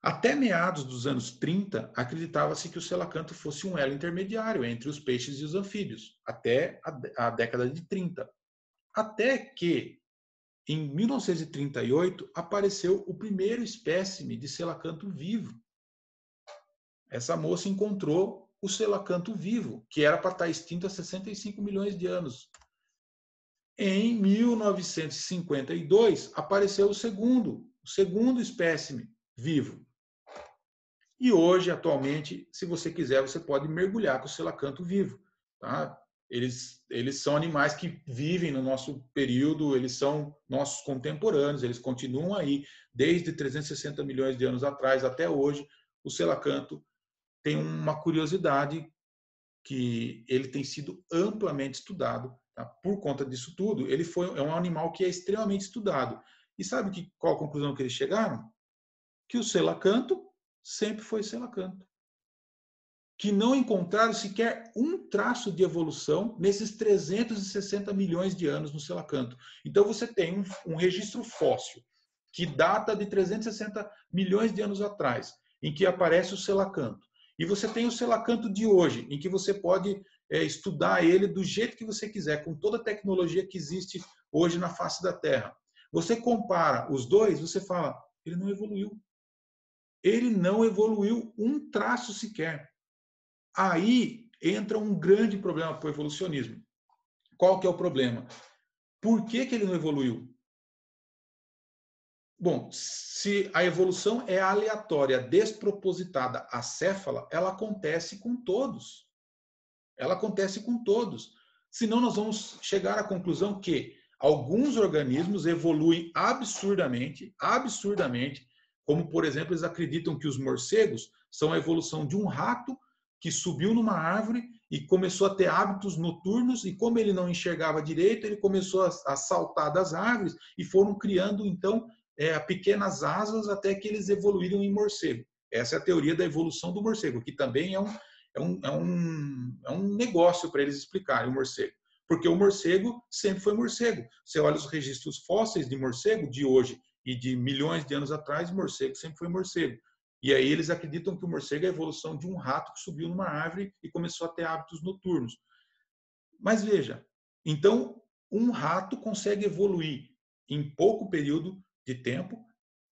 Até meados dos anos 30, acreditava-se que o selacanto fosse um elo intermediário entre os peixes e os anfíbios, até a década de 30. Até que, em 1938, apareceu o primeiro espécime de selacanto vivo. Essa moça encontrou o selacanto vivo, que era para estar extinto há 65 milhões de anos. Em 1952, apareceu o segundo espécime vivo. E hoje, atualmente, se você quiser, você pode mergulhar com o selacanto vivo. Tá? Eles são animais que vivem no nosso período, eles são nossos contemporâneos, eles continuam aí desde 360 milhões de anos atrás até hoje. O selacanto tem uma curiosidade que ele tem sido amplamente estudado. Tá? Por conta disso tudo, é um animal que é extremamente estudado. E sabe qual a conclusão que eles chegaram? Que o selacanto sempre foi selacanto. Que não encontraram sequer um traço de evolução nesses 360 milhões de anos no selacanto. Então você tem um registro fóssil que data de 360 milhões de anos atrás, em que aparece o selacanto. E você tem o selacanto de hoje, em que você pode estudar ele do jeito que você quiser, com toda a tecnologia que existe hoje na face da Terra. Você compara os dois, você fala, ele não evoluiu. Ele não evoluiu um traço sequer. Aí entra um grande problema para o evolucionismo. Qual que é o problema? Por que ele não evoluiu? Bom, se a evolução é aleatória, despropositada, acéfala, ela acontece com todos. Ela acontece com todos. Senão nós vamos chegar à conclusão que alguns organismos evoluem absurdamente, como, por exemplo, eles acreditam que os morcegos são a evolução de um rato que subiu numa árvore e começou a ter hábitos noturnos, e como ele não enxergava direito, ele começou a saltar das árvores e foram criando, então, pequenas asas até que eles evoluíram em morcego. Essa é a teoria da evolução do morcego, que também é um negócio para eles explicarem o morcego. Porque o morcego sempre foi morcego. Você olha os registros fósseis de morcego de hoje e de milhões de anos atrás, morcego sempre foi morcego. E aí eles acreditam que o morcego é a evolução de um rato que subiu numa árvore e começou a ter hábitos noturnos. Mas veja, então um rato consegue evoluir em pouco período de tempo,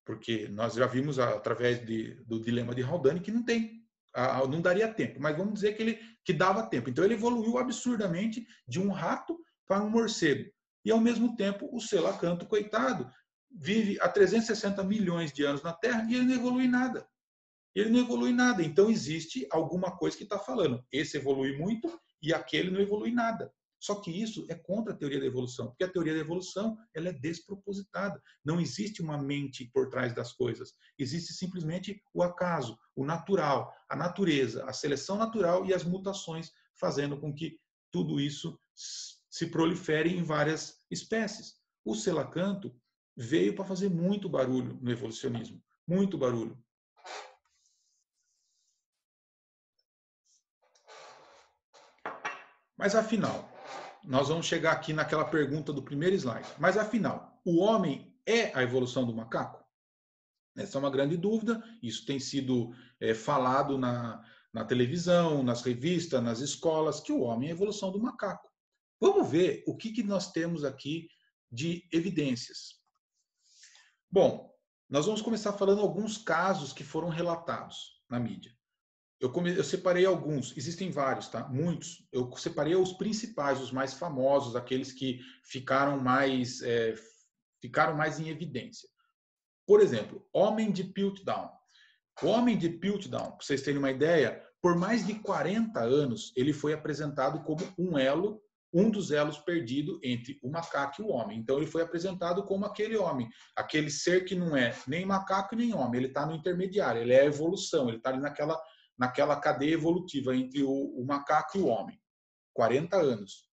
porque nós já vimos através do dilema de Haldane que não daria tempo, mas vamos dizer que dava tempo. Então ele evoluiu absurdamente de um rato para um morcego. E ao mesmo tempo o selacanto, coitado, vive há 360 milhões de anos na Terra e ele não evolui nada. Ele não evolui nada. Então existe alguma coisa que está falando. Esse evolui muito e aquele não evolui nada. Só que isso é contra a teoria da evolução, porque a teoria da evolução ela é despropositada. Não existe uma mente por trás das coisas. Existe simplesmente o acaso, o natural, a natureza, a seleção natural e as mutações, fazendo com que tudo isso se prolifere em várias espécies. O selacanto veio para fazer muito barulho no evolucionismo. Muito barulho. Mas afinal, nós vamos chegar aqui naquela pergunta do primeiro slide. Mas afinal, o homem é a evolução do macaco? Essa é uma grande dúvida. Isso tem sido falado na televisão, nas revistas, nas escolas, que o homem é a evolução do macaco. Vamos ver o que nós temos aqui de evidências. Bom, nós vamos começar falando alguns casos que foram relatados. na mídia. Eu separei alguns, existem vários, tá? Muitos. Eu separei os principais, os mais famosos, aqueles que ficaram mais em evidência. Por exemplo, Homem de Piltdown. O Homem de Piltdown, para vocês terem uma ideia, por mais de 40 anos, ele foi apresentado como um dos elos perdido entre o macaco e o homem. Então, ele foi apresentado como aquele homem, aquele ser que não é nem macaco nem homem, ele está no intermediário, ele é a evolução, ele está ali naquela cadeia evolutiva entre o macaco e o homem. 40 anos.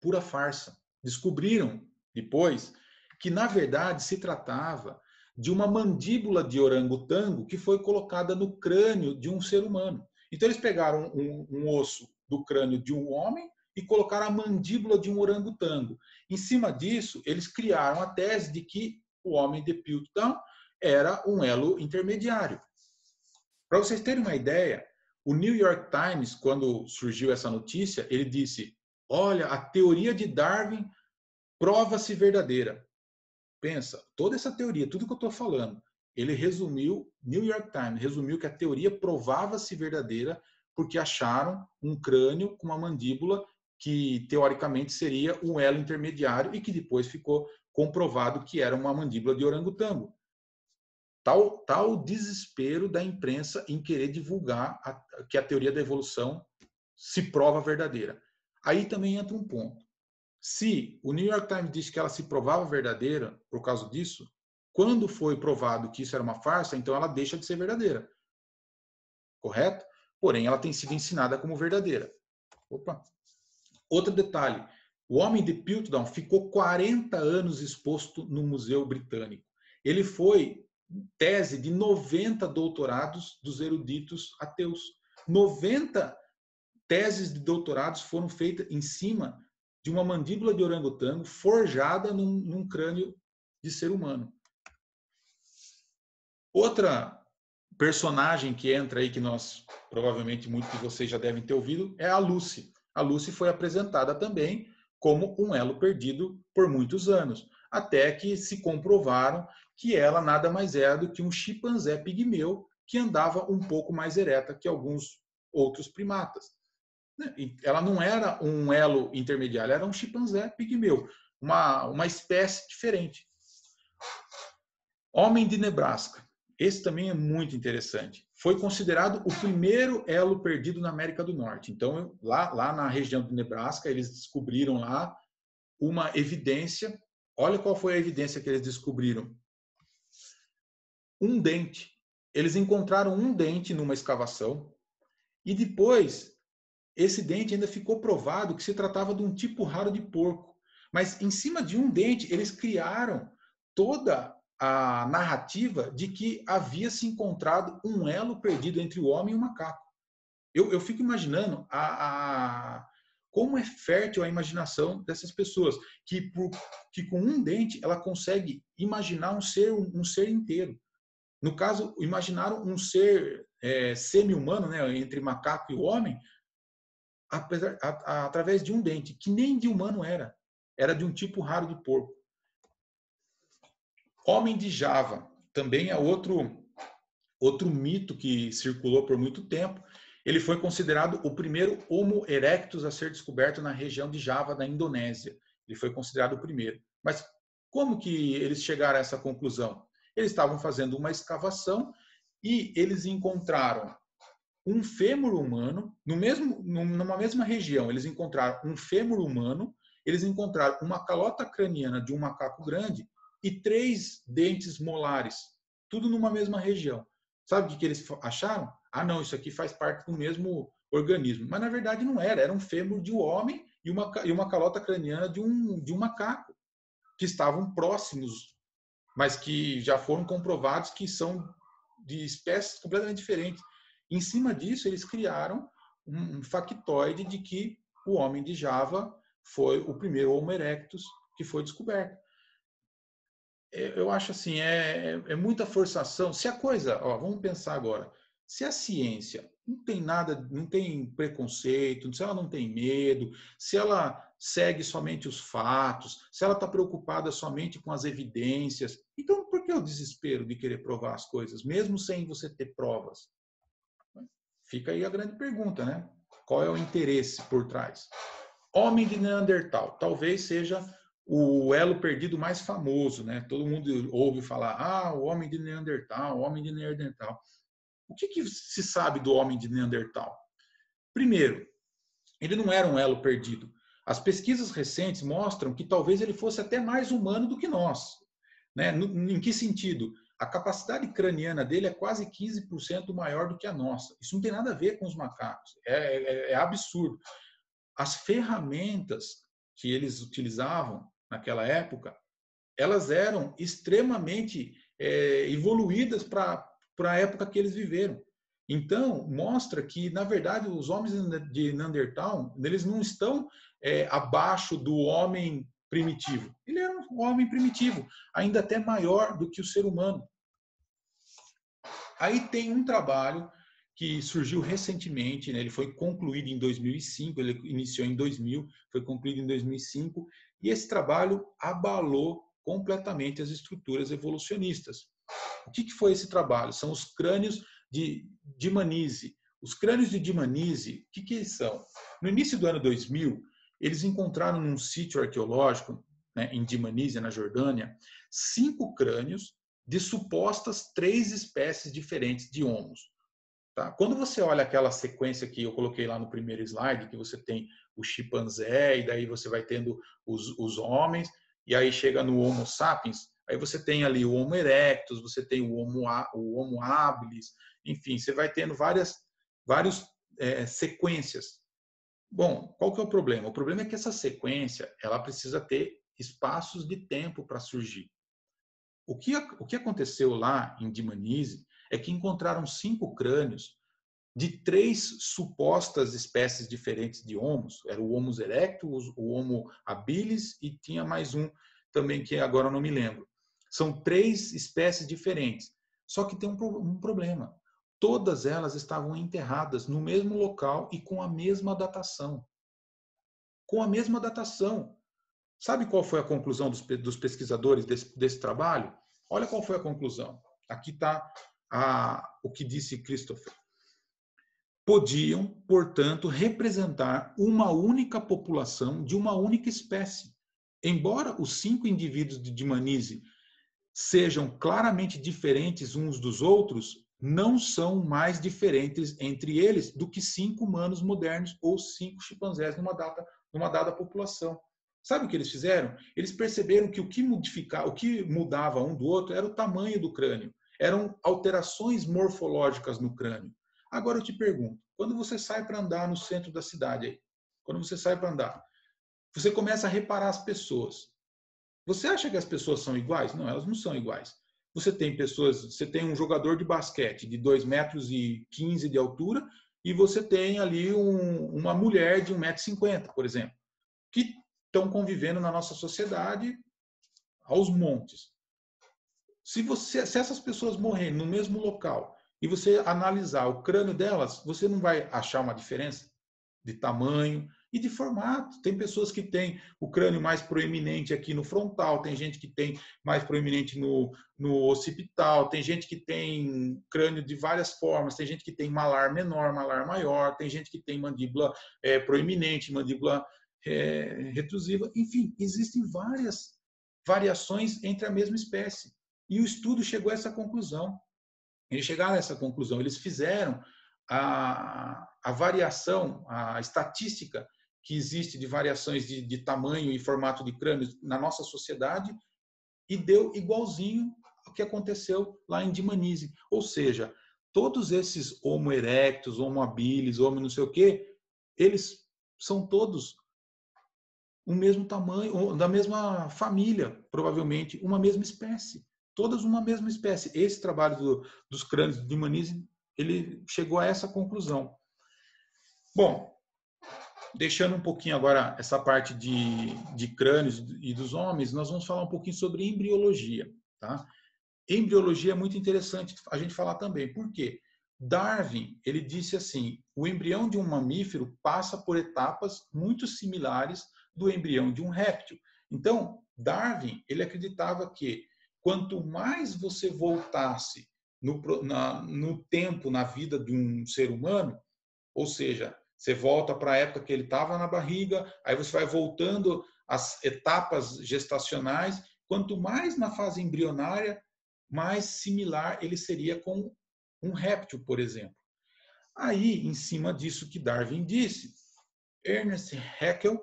Pura farsa. Descobriram depois que, na verdade, se tratava de uma mandíbula de orangotango que foi colocada no crânio de um ser humano. Então, eles pegaram um osso do crânio de um homem e colocaram a mandíbula de um orangotango. Em cima disso, eles criaram a tese de que o homem de Piltdown era um elo intermediário. Para vocês terem uma ideia, o New York Times, quando surgiu essa notícia, ele disse: olha, a teoria de Darwin prova-se verdadeira. Pensa, toda essa teoria, tudo que eu estou falando, ele resumiu, New York Times resumiu que a teoria provava-se verdadeira porque acharam um crânio com uma mandíbula que, teoricamente, seria um elo intermediário e que depois ficou comprovado que era uma mandíbula de orangotango. Tal desespero da imprensa em querer divulgar que a teoria da evolução se prova verdadeira. Aí também entra um ponto. Se o New York Times diz que ela se provava verdadeira por causa disso, quando foi provado que isso era uma farsa, então ela deixa de ser verdadeira. Correto? Porém, ela tem sido ensinada como verdadeira. Opa. Outro detalhe. O Homem de Piltdown ficou 40 anos exposto no Museu Britânico. Ele foi tese de 90 doutorados dos eruditos ateus. 90 teses de doutorados foram feitas em cima de uma mandíbula de orangotango forjada num crânio de ser humano. Outra personagem que entra aí, que provavelmente muitos de vocês já devem ter ouvido, é a Lucy. A Lucy foi apresentada também como um elo perdido por muitos anos, até que se comprovaram que ela nada mais era do que um chimpanzé pigmeu que andava um pouco mais ereta que alguns outros primatas. Ela não era um elo intermediário, era um chimpanzé pigmeu, uma espécie diferente. Homem de Nebraska. Esse também é muito interessante. Foi considerado o primeiro elo perdido na América do Norte. Então, lá na região do Nebraska, eles descobriram lá uma evidência. Olha qual foi a evidência que eles descobriram. Um dente. Eles encontraram um dente numa escavação e depois esse dente ainda ficou provado que se tratava de um tipo raro de porco. Mas em cima de um dente, eles criaram toda a narrativa de que havia se encontrado um elo perdido entre o homem e o macaco. Eu fico imaginando como é fértil a imaginação dessas pessoas, que com um dente ela consegue imaginar um ser inteiro. No caso, imaginaram um ser semi-humano, né, entre macaco e o homem, através de um dente, que nem de humano era de um tipo raro de porco. Homem de Java, também é outro mito que circulou por muito tempo. Ele foi considerado o primeiro Homo erectus a ser descoberto na região de Java, da Indonésia. Ele foi considerado o primeiro. Mas como que eles chegaram a essa conclusão? Eles estavam fazendo uma escavação e eles encontraram um fêmur humano, numa mesma região. Eles encontraram um fêmur humano, eles encontraram uma calota craniana de um macaco grande e 3 dentes molares, tudo numa mesma região. Sabe o que eles acharam? Ah, não, isso aqui faz parte do mesmo organismo. Mas, na verdade, não era um fêmur de um homem e uma calota craniana de um macaco, que estavam próximos, mas que já foram comprovados que são de espécies completamente diferentes. Em cima disso, eles criaram um factoide de que o homem de Java foi o primeiro Homo erectus que foi descoberto. Eu acho assim, é muita forçação. Se a coisa, vamos pensar agora, se a ciência não tem nada, não tem preconceito, se ela não tem medo, se ela segue somente os fatos, se ela está preocupada somente com as evidências, então por que o desespero de querer provar as coisas, mesmo sem você ter provas? Fica aí a grande pergunta, né? Qual é o interesse por trás? Homem de Neandertal, talvez seja o elo perdido mais famoso, né? Todo mundo ouve falar, o homem de Neandertal, o homem de Neandertal. O que se sabe do homem de Neandertal? Primeiro, ele não era um elo perdido. As pesquisas recentes mostram que talvez ele fosse até mais humano do que nós. Né? Em que sentido? A capacidade craniana dele é quase 15% maior do que a nossa. Isso não tem nada a ver com os macacos. É absurdo. As ferramentas que eles utilizavam naquela época, elas eram extremamente evoluídas para a época que eles viveram. Então, mostra que, na verdade, os homens de Neandertal, eles não estão abaixo do homem primitivo. Ele era um homem primitivo, ainda até maior do que o ser humano. Aí tem um trabalho que surgiu recentemente, né? Ele foi concluído em 2005, ele iniciou em 2000, foi concluído em 2005, e esse trabalho abalou completamente as estruturas evolucionistas. O que foi esse trabalho? São os crânios de Dmanisi. Os crânios de Dmanisi, o que eles são? No início do ano 2000, eles encontraram num sítio arqueológico, né, em Dmanisi, na Jordânia, 5 crânios de supostas 3 espécies diferentes de homos. Tá? Quando você olha aquela sequência que eu coloquei lá no primeiro slide, que você tem o chimpanzé, e daí você vai tendo os homens, e aí chega no Homo sapiens, aí você tem ali o Homo erectus, você tem o Homo habilis, enfim, você vai tendo várias sequências. Bom, qual que é o problema? O problema é que essa sequência ela precisa ter espaços de tempo para surgir. O que aconteceu lá em Dmanisi é que encontraram 5 crânios de 3 supostas espécies diferentes de homos. Era o Homo erectus, o Homo habilis e tinha mais um também que agora eu não me lembro. São 3 espécies diferentes. Só que tem um problema. Todas elas estavam enterradas no mesmo local e com a mesma datação. Com a mesma datação. Sabe qual foi a conclusão dos pesquisadores desse trabalho? Olha qual foi a conclusão. Aqui está o que disse Christopher. Podiam, portanto, representar uma única população de uma única espécie. Embora os 5 indivíduos de Dmanisi sejam claramente diferentes uns dos outros, não são mais diferentes entre eles do que 5 humanos modernos ou 5 chimpanzés numa dada população. Sabe o que eles fizeram? Eles perceberam que o que mudava um do outro era o tamanho do crânio. Eram alterações morfológicas no crânio. Agora eu te pergunto, quando você sai para andar no centro da cidade, aí, quando você sai para andar, você começa a reparar as pessoas. Você acha que as pessoas são iguais? Não, elas não são iguais. Você tem um jogador de basquete de 2,15 metros de altura e você tem ali uma mulher de 1,50 m, por exemplo, que estão convivendo na nossa sociedade aos montes. Se essas pessoas morrerem no mesmo local e você analisar o crânio delas, você não vai achar uma diferença de tamanho e de formato. Tem pessoas que têm o crânio mais proeminente aqui no frontal, tem gente que tem mais proeminente no occipital, tem gente que tem crânio de várias formas, tem gente que tem malar menor, malar maior, tem gente que tem mandíbula proeminente, mandíbula retrusiva. Enfim, existem várias variações entre a mesma espécie. E o estudo chegou a essa conclusão. Eles chegaram a essa conclusão. Eles fizeram a variação, a estatística que existe de variações de tamanho e formato de crânios na nossa sociedade e deu igualzinho ao que aconteceu lá em Dmanisi. Ou seja, todos esses Homo erectus, Homo habilis, Homo não sei o quê, eles são todos o mesmo tamanho, da mesma família, provavelmente, uma mesma espécie. Todas uma mesma espécie. Esse trabalho dos crânios de Dmanisi, ele chegou a essa conclusão. Bom, deixando um pouquinho agora essa parte de crânios e dos homens, nós vamos falar um pouquinho sobre embriologia. Tá? Embriologia é muito interessante a gente falar também. Por quê? Darwin, ele disse assim, o embrião de um mamífero passa por etapas muito similares do embrião de um réptil. Então, Darwin, ele acreditava que quanto mais você voltasse no tempo, na vida de um ser humano, ou seja, você volta para a época que ele estava na barriga, aí você vai voltando às etapas gestacionais, quanto mais na fase embrionária, mais similar ele seria com um réptil, por exemplo. Aí, em cima disso que Darwin disse, Ernest Haeckel,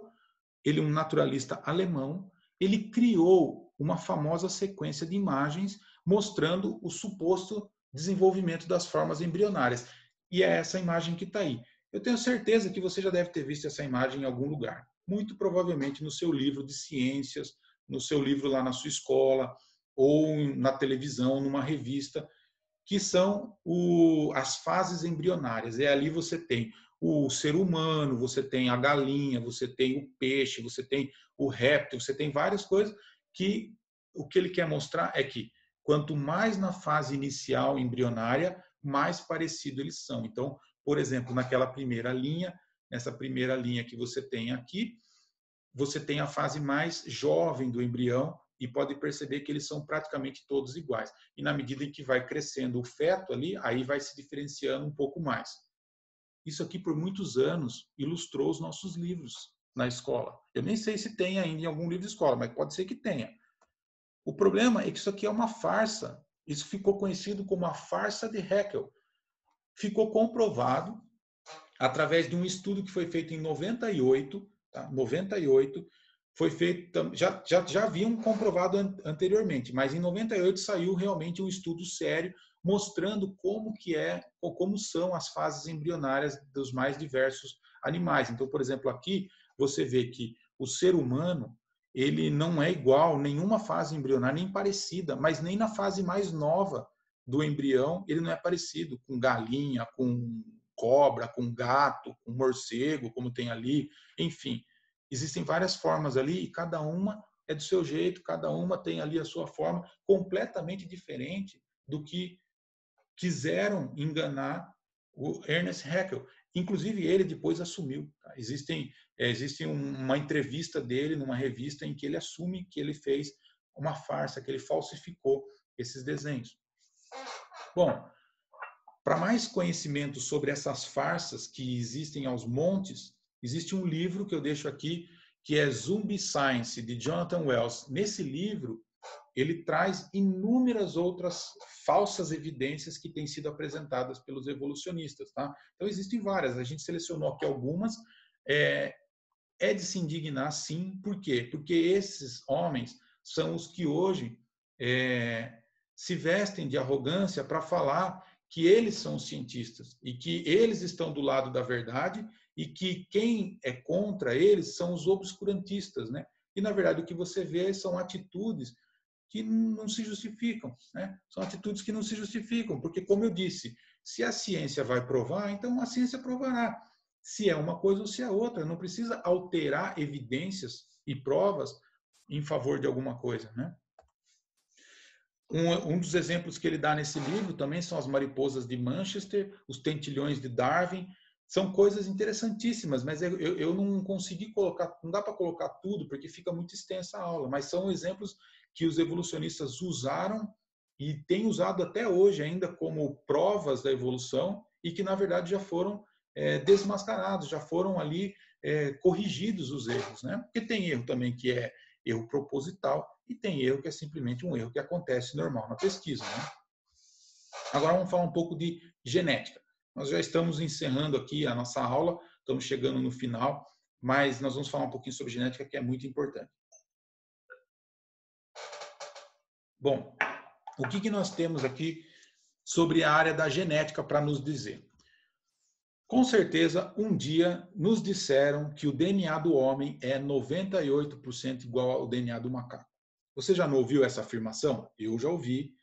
ele é um naturalista alemão, ele criou uma famosa sequência de imagens mostrando o suposto desenvolvimento das formas embrionárias. E é essa imagem que está aí. Eu tenho certeza que você já deve ter visto essa imagem em algum lugar. Muito provavelmente no seu livro de ciências, no seu livro lá na sua escola, ou na televisão, numa revista, que são as fases embrionárias. E ali você tem o ser humano, você tem a galinha, você tem o peixe, você tem o réptil, você tem várias coisas que o que ele quer mostrar é que quanto mais na fase inicial embrionária, mais parecido eles são. Então, por exemplo, naquela primeira linha, nessa primeira linha que você tem aqui, você tem a fase mais jovem do embrião e pode perceber que eles são praticamente todos iguais. E na medida em que vai crescendo o feto ali, aí vai se diferenciando um pouco mais. Isso aqui, por muitos anos, ilustrou os nossos livros na escola. Eu nem sei se tem ainda em algum livro de escola, mas pode ser que tenha. O problema é que isso aqui é uma farsa. Isso ficou conhecido como a farsa de Haeckel. Ficou comprovado através de um estudo que foi feito em 98, tá? 98, foi feito, já haviam comprovado anteriormente, mas em 98 saiu realmente um estudo sério mostrando como são as fases embrionárias dos mais diversos animais. Então, por exemplo, aqui você vê que o ser humano, ele não é igual nenhuma fase embrionária, nem parecida, mas nem na fase mais nova do embrião, ele não é parecido com galinha, com cobra, com gato, com morcego, como tem ali, enfim. Existem várias formas ali e cada uma é do seu jeito, cada uma tem ali a sua forma completamente diferente do que quiseram enganar o Ernest Haeckel. Inclusive, ele depois assumiu. Tá? Existe uma entrevista dele numa revista em que ele assume que ele fez uma farsa, que ele falsificou esses desenhos. Bom, para mais conhecimento sobre essas farsas que existem aos montes, existe um livro que eu deixo aqui, que é Zombie Science, de Jonathan Wells. Nesse livro, ele traz inúmeras outras falsas evidências que têm sido apresentadas pelos evolucionistas. Tá? Então, existem várias, a gente selecionou aqui algumas. É de se indignar, sim. Por quê? Porque esses homens são os que hoje se vestem de arrogância para falar que eles são cientistas e que eles estão do lado da verdade e que quem é contra eles são os obscurantistas, né? E, na verdade, o que você vê são atitudes que não se justificam, né? São atitudes que não se justificam, porque, como eu disse, se a ciência vai provar, então a ciência provará se é uma coisa ou se é outra. Não precisa alterar evidências e provas em favor de alguma coisa, né? Um dos exemplos que ele dá nesse livro também são as mariposas de Manchester, os tentilhões de Darwin. São coisas interessantíssimas, mas eu não consegui colocar, não dá para colocar tudo, porque fica muito extensa a aula, mas são exemplos que os evolucionistas usaram e têm usado até hoje ainda como provas da evolução e que, na verdade, já foram desmascarados, já foram ali corrigidos os erros, né? Porque tem erro também que é erro proposital e tem erro que é simplesmente um erro que acontece normal na pesquisa, né? Agora vamos falar um pouco de genética. Nós já estamos encerrando aqui a nossa aula, estamos chegando no final, mas nós vamos falar um pouquinho sobre genética, que é muito importante. Bom, o que nós temos aqui sobre a área da genética para nos dizer? Com certeza, um dia nos disseram que o DNA do homem é 98% igual ao DNA do macaco. Você já não ouviu essa afirmação? Eu já ouvi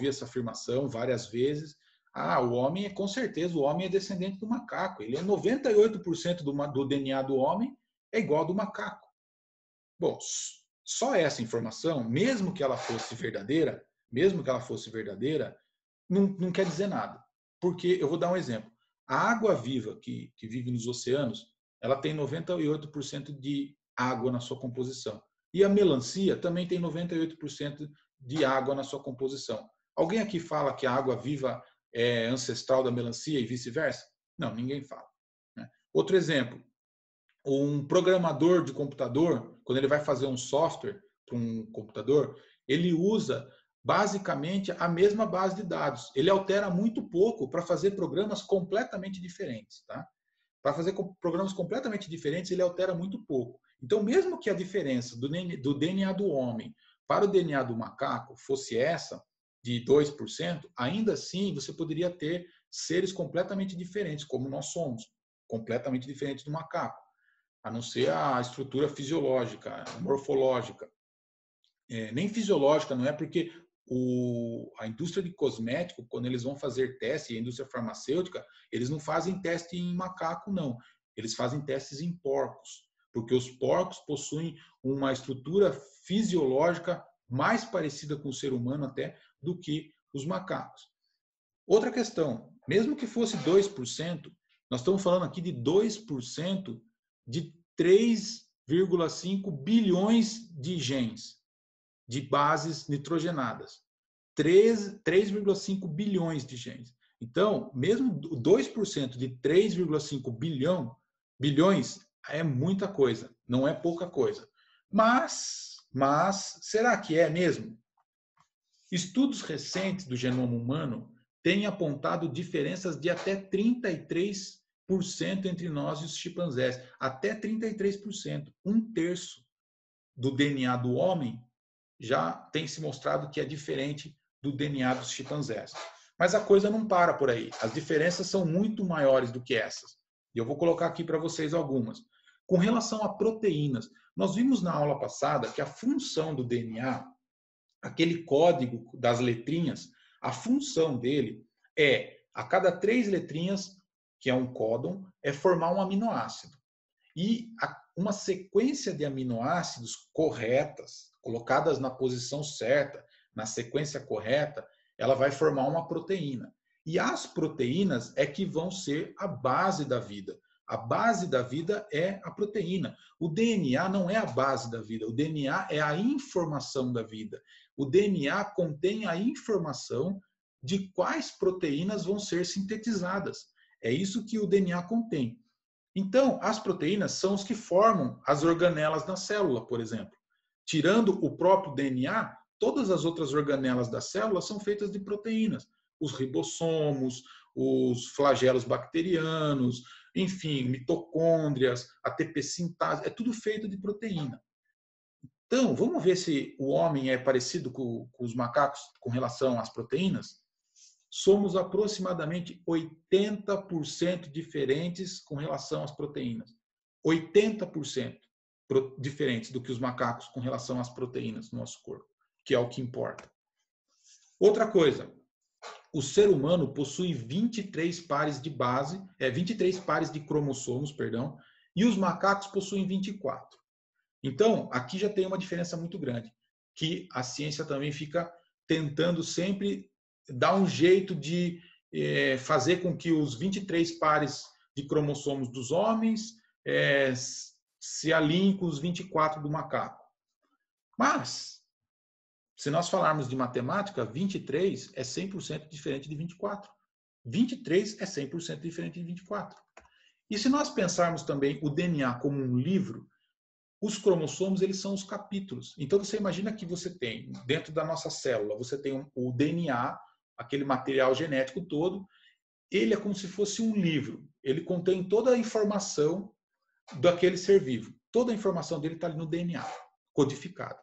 essa afirmação várias vezes. O homem com certeza, o homem é descendente do macaco. Ele é 98% do DNA do homem é igual ao do macaco. Bom, só essa informação, mesmo que ela fosse verdadeira, não quer dizer nada. porque eu vou dar um exemplo. A água viva que vive nos oceanos, ela tem 98% de água na sua composição. E a melancia também tem 98% de água na sua composição. Alguém aqui fala que a água viva é ancestral da melancia e vice-versa? Não, ninguém fala. Né? Outro exemplo, um programador de computador, quando ele vai fazer um software para um computador, ele usa basicamente a mesma base de dados. Ele altera muito pouco para fazer programas completamente diferentes. Tá? Para fazer programas completamente diferentes, ele altera muito pouco. Então, mesmo que a diferença do DNA do homem para o DNA do macaco fosse essa, de 2%, ainda assim você poderia ter seres completamente diferentes, como nós somos, completamente diferentes do macaco, a não ser a estrutura fisiológica, morfológica. Nem fisiológica, não é porque a indústria de cosmético, quando eles vão fazer teste, a indústria farmacêutica, eles não fazem teste em macaco, não. Eles fazem testes em porcos, porque os porcos possuem uma estrutura fisiológica mais parecida com o ser humano até do que os macacos. Outra questão, mesmo que fosse 2%, nós estamos falando aqui de 2% de 3,5 bilhões de genes, de bases nitrogenadas. 3,5 bilhões de genes. Então, mesmo 2% de 3,5 bilhões é muita coisa, não é pouca coisa. Mas será que é mesmo? Estudos recentes do genoma humano têm apontado diferenças de até 33% entre nós e os chimpanzés. Até 33%. 1/3 do DNA do homem já tem se mostrado que é diferente do DNA dos chimpanzés. Mas a coisa não para por aí. As diferenças são muito maiores do que essas. E eu vou colocar aqui para vocês algumas. Com relação a proteínas, nós vimos na aula passada que a função do DNA, aquele código das letrinhas, a função dele é, a cada 3 letrinhas, que é um códon, é formar um aminoácido. E uma sequência de aminoácidos corretas, colocadas na posição certa, na sequência correta, ela vai formar uma proteína. E as proteínas é que vão ser a base da vida. A base da vida é a proteína. O DNA não é a base da vida. O DNA é a informação da vida. O DNA contém a informação de quais proteínas vão ser sintetizadas. É isso que o DNA contém. Então, as proteínas são os que formam as organelas da célula, por exemplo. Tirando o próprio DNA, todas as outras organelas da célula são feitas de proteínas. Os ribossomos, os flagelos bacterianos, enfim, mitocôndrias, ATP sintase, é tudo feito de proteína. Então, vamos ver se o homem é parecido com os macacos com relação às proteínas? Somos aproximadamente 80% diferentes com relação às proteínas. 80% diferentes do que os macacos com relação às proteínas do nosso corpo, que é o que importa. Outra coisa, o ser humano possui 23 pares de base, 23 pares de cromossomos, perdão, e os macacos possuem 24. Então, aqui já tem uma diferença muito grande, que a ciência também fica tentando sempre dar um jeito de fazer com que os 23 pares de cromossomos dos homens se alinhem com os 24 do macaco. Mas, se nós falarmos de matemática, 23 é 100% diferente de 24. 23 é 100% diferente de 24. E se nós pensarmos também o DNA como um livro, os cromossomos, eles são os capítulos. Então, você imagina que você tem, dentro da nossa célula, você tem o DNA, aquele material genético todo, ele é como se fosse um livro. Ele contém toda a informação daquele ser vivo. Toda a informação dele está ali no DNA, codificado.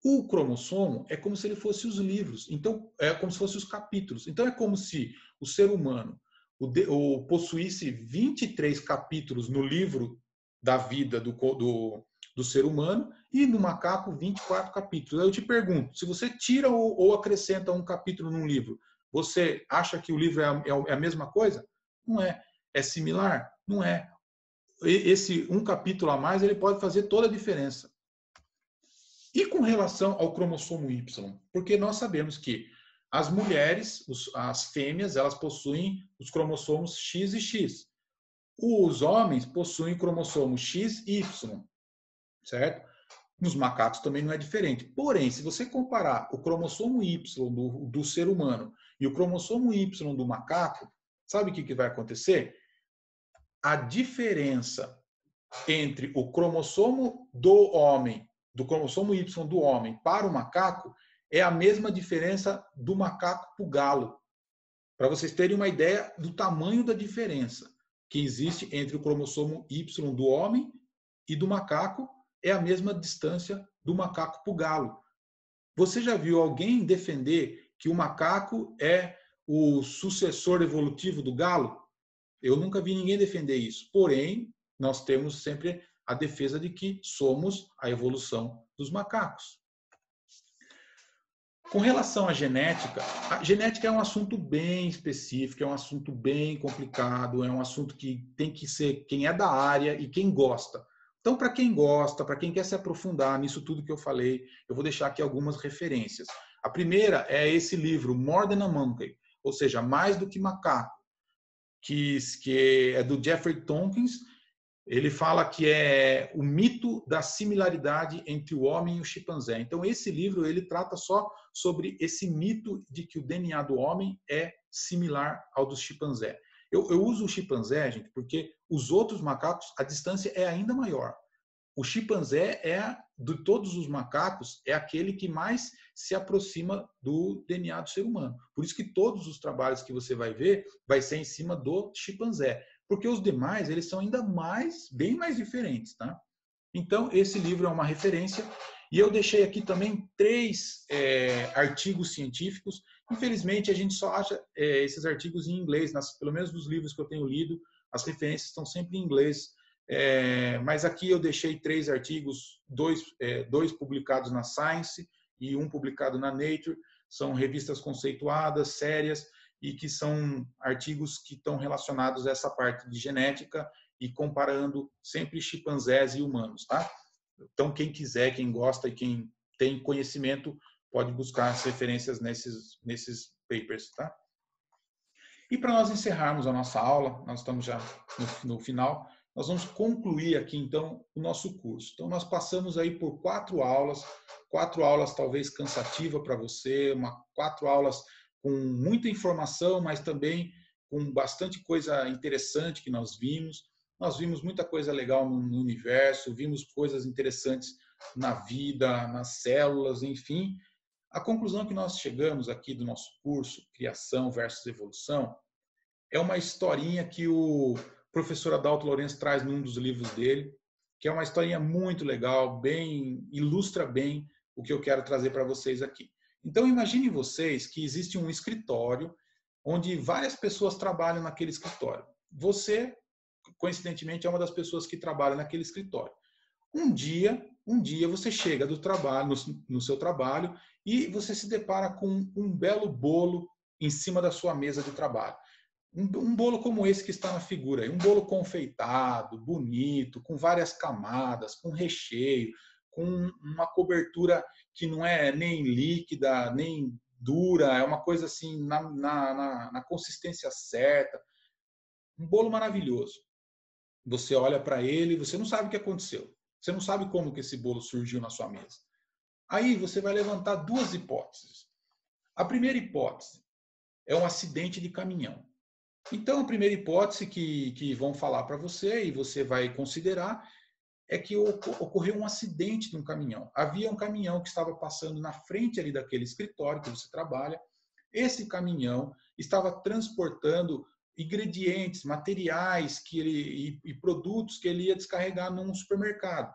O cromossomo é como se ele fosse os livros. Então, é como se fossem os capítulos. Então, é como se o ser humano possuísse 23 capítulos no livro da vida do ser humano e no macaco 24 capítulos. Aí eu te pergunto, se você tira ou acrescenta um capítulo num livro, você acha que o livro é a mesma coisa? Não é. É similar? Não é. Esse um capítulo a mais, ele pode fazer toda a diferença. E com relação ao cromossomo Y? Porque nós sabemos que As mulheres, as fêmeas, elas possuem os cromossomos X e X. Os homens possuem cromossomos X e Y, certo? Nos macacos também não é diferente. Porém, se você comparar o cromossomo Y do ser humano e o cromossomo Y do macaco, sabe o que vai acontecer? A diferença entre o cromossomo do homem, do cromossomo Y do homem para o macaco, é a mesma diferença do macaco para o galo. Para vocês terem uma ideia do tamanho da diferença que existe entre o cromossomo Y do homem e do macaco, é a mesma distância do macaco para o galo. Você já viu alguém defender que o macaco é o sucessor evolutivo do galo? Eu nunca vi ninguém defender isso. Porém, nós temos sempre a defesa de que somos a evolução dos macacos. Com relação à genética, a genética é um assunto bem específico, é um assunto bem complicado, é um assunto que tem que ser quem é da área e quem gosta. Então, para quem gosta, para quem quer se aprofundar nisso tudo que eu falei, eu vou deixar aqui algumas referências. A primeira é esse livro, More Than a Monkey, ou seja, Mais do que Macaco, que é do Jeffrey Tompkins. Ele fala que é o mito da similaridade entre o homem e o chimpanzé. Então, esse livro ele trata só sobre esse mito de que o DNA do homem é similar ao do chimpanzé. Eu uso o chimpanzé, gente, porque os outros macacos, a distância é ainda maior. O chimpanzé de todos os macacos, é aquele que mais se aproxima do DNA do ser humano. Por isso que todos os trabalhos que você vai ver, vai ser em cima do chimpanzé. Porque os demais, eles são ainda bem mais diferentes, tá? Então, esse livro é uma referência. E eu deixei aqui também 3 artigos científicos. Infelizmente, a gente só acha esses artigos em inglês, pelo menos nos livros que eu tenho lido, as referências estão sempre em inglês. Mas aqui eu deixei 3 artigos, 2 publicados na Science e 1 publicado na Nature. São revistas conceituadas, sérias, e que são artigos que estão relacionados a essa parte de genética e comparando sempre chimpanzés e humanos, tá? Então, quem quiser, quem gosta e quem tem conhecimento, pode buscar as referências nesses papers, tá? E para nós encerrarmos a nossa aula, nós estamos já no final, nós vamos concluir aqui, então, o nosso curso. Então, nós passamos aí por 4 aulas talvez cansativas para você, 4 aulas com muita informação, mas também com bastante coisa interessante que nós vimos. Nós vimos muita coisa legal no universo, vimos coisas interessantes na vida, nas células, enfim. A conclusão que nós chegamos aqui do nosso curso, Criação versus Evolução, é uma historinha que o professor Adalto Lourenço traz num dos livros dele, que é uma historinha muito legal, ilustra bem o que eu quero trazer para vocês aqui. Então, imaginem vocês que existe um escritório onde várias pessoas trabalham naquele escritório. Você, coincidentemente, é uma das pessoas que trabalha naquele escritório. Um dia você chega do trabalho, no seu trabalho, e você se depara com um belo bolo em cima da sua mesa de trabalho. Um bolo como esse que está na figura, um bolo confeitado, bonito, com várias camadas, com recheio, com uma cobertura que não é nem líquida, nem dura, é uma coisa assim na consistência certa. Um bolo maravilhoso. Você olha para ele, você não sabe o que aconteceu. Você não sabe como que esse bolo surgiu na sua mesa. Aí você vai levantar 2 hipóteses. A primeira hipótese é um acidente de caminhão. Então, a primeira hipótese que vão falar para você e você vai considerar é que ocorreu um acidente de um caminhão. Havia um caminhão que estava passando na frente ali daquele escritório que você trabalha. Esse caminhão estava transportando ingredientes, materiais e produtos que ele ia descarregar num supermercado.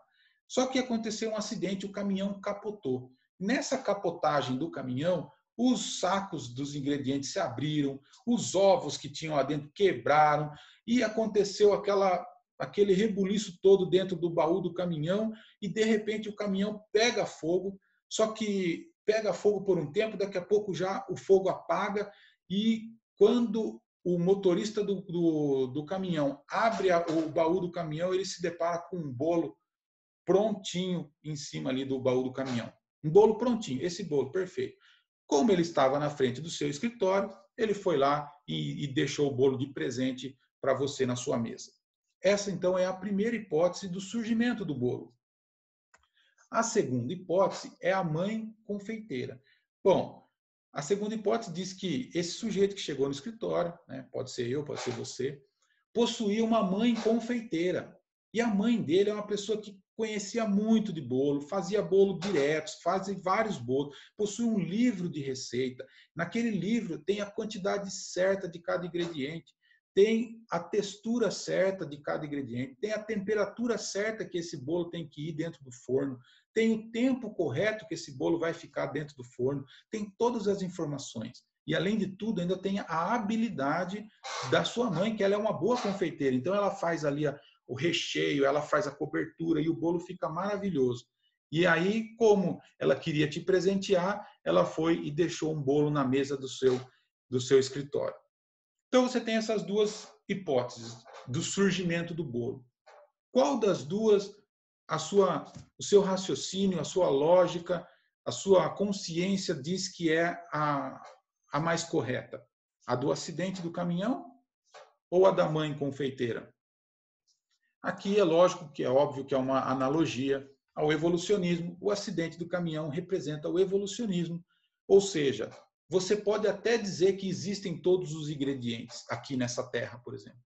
Só que aconteceu um acidente, o caminhão capotou. Nessa capotagem do caminhão, os sacos dos ingredientes se abriram, os ovos que tinham lá dentro quebraram e aconteceu aquele rebuliço todo dentro do baú do caminhão e, de repente, o caminhão pega fogo, só que pega fogo por um tempo, daqui a pouco já o fogo apaga e quando o motorista do caminhão abre o baú do caminhão, ele se depara com um bolo prontinho em cima ali do baú do caminhão. Um bolo prontinho, esse bolo, perfeito. Como ele estava na frente do seu escritório, ele foi lá e deixou o bolo de presente para você na sua mesa. Essa, então, é a primeira hipótese do surgimento do bolo. A segunda hipótese é a mãe confeiteira. Bom, a segunda hipótese diz que esse sujeito que chegou no escritório, né, pode ser eu, pode ser você, possuía uma mãe confeiteira. E a mãe dele é uma pessoa que conhecia muito de bolo, fazia bolo direto, fazia vários bolos, possui um livro de receita. Naquele livro tem a quantidade certa de cada ingrediente, tem a textura certa de cada ingrediente, tem a temperatura certa que esse bolo tem que ir dentro do forno, tem o tempo correto que esse bolo vai ficar dentro do forno, tem todas as informações. E, além de tudo, ainda tem a habilidade da sua mãe, que ela é uma boa confeiteira. Então, ela faz ali o recheio, ela faz a cobertura e o bolo fica maravilhoso. E aí, como ela queria te presentear, ela foi e deixou um bolo na mesa do seu escritório. Então, você tem essas duas hipóteses do surgimento do bolo. Qual das duas o seu raciocínio, a sua lógica, a sua consciência diz que é a mais correta? A do acidente do caminhão ou a da mãe confeiteira? Aqui é lógico que é óbvio que é uma analogia ao evolucionismo. O acidente do caminhão representa o evolucionismo, ou seja, você pode até dizer que existem todos os ingredientes aqui nessa Terra, por exemplo,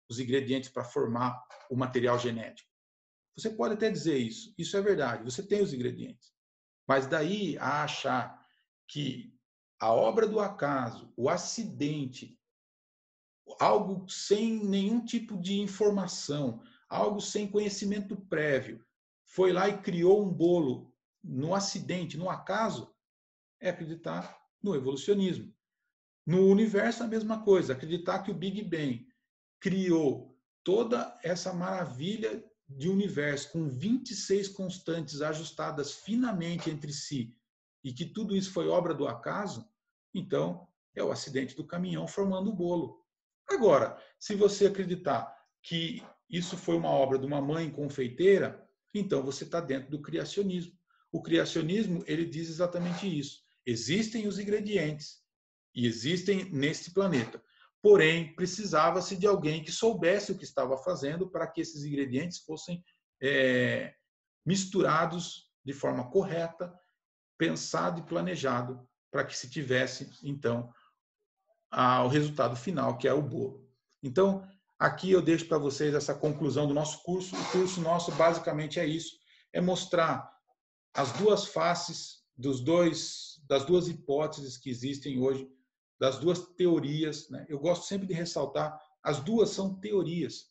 os ingredientes para formar o material genético. Você pode até dizer isso. Isso é verdade. Você tem os ingredientes. Mas daí a achar que a obra do acaso, o acidente, algo sem nenhum tipo de informação, algo sem conhecimento prévio, foi lá e criou um bolo no acidente, no acaso, é acreditar no evolucionismo. No universo, a mesma coisa. Acreditar que o Big Bang criou toda essa maravilha de universo com 26 constantes ajustadas finamente entre si e que tudo isso foi obra do acaso, então é o acidente do caminhão formando o bolo. Agora, se você acreditar que isso foi uma obra de uma mãe confeiteira, então você está dentro do criacionismo. O criacionismo, ele diz exatamente isso. Existem os ingredientes e existem neste planeta. Porém, precisava-se de alguém que soubesse o que estava fazendo para que esses ingredientes fossem misturados de forma correta, pensado e planejado, para que se tivesse, então, o resultado final, que é o bolo. Então, aqui eu deixo para vocês essa conclusão do nosso curso. O curso nosso, basicamente, é isso. É mostrar as duas faces das duas hipóteses que existem hoje, das duas teorias, né? Eu gosto sempre de ressaltar, as duas são teorias.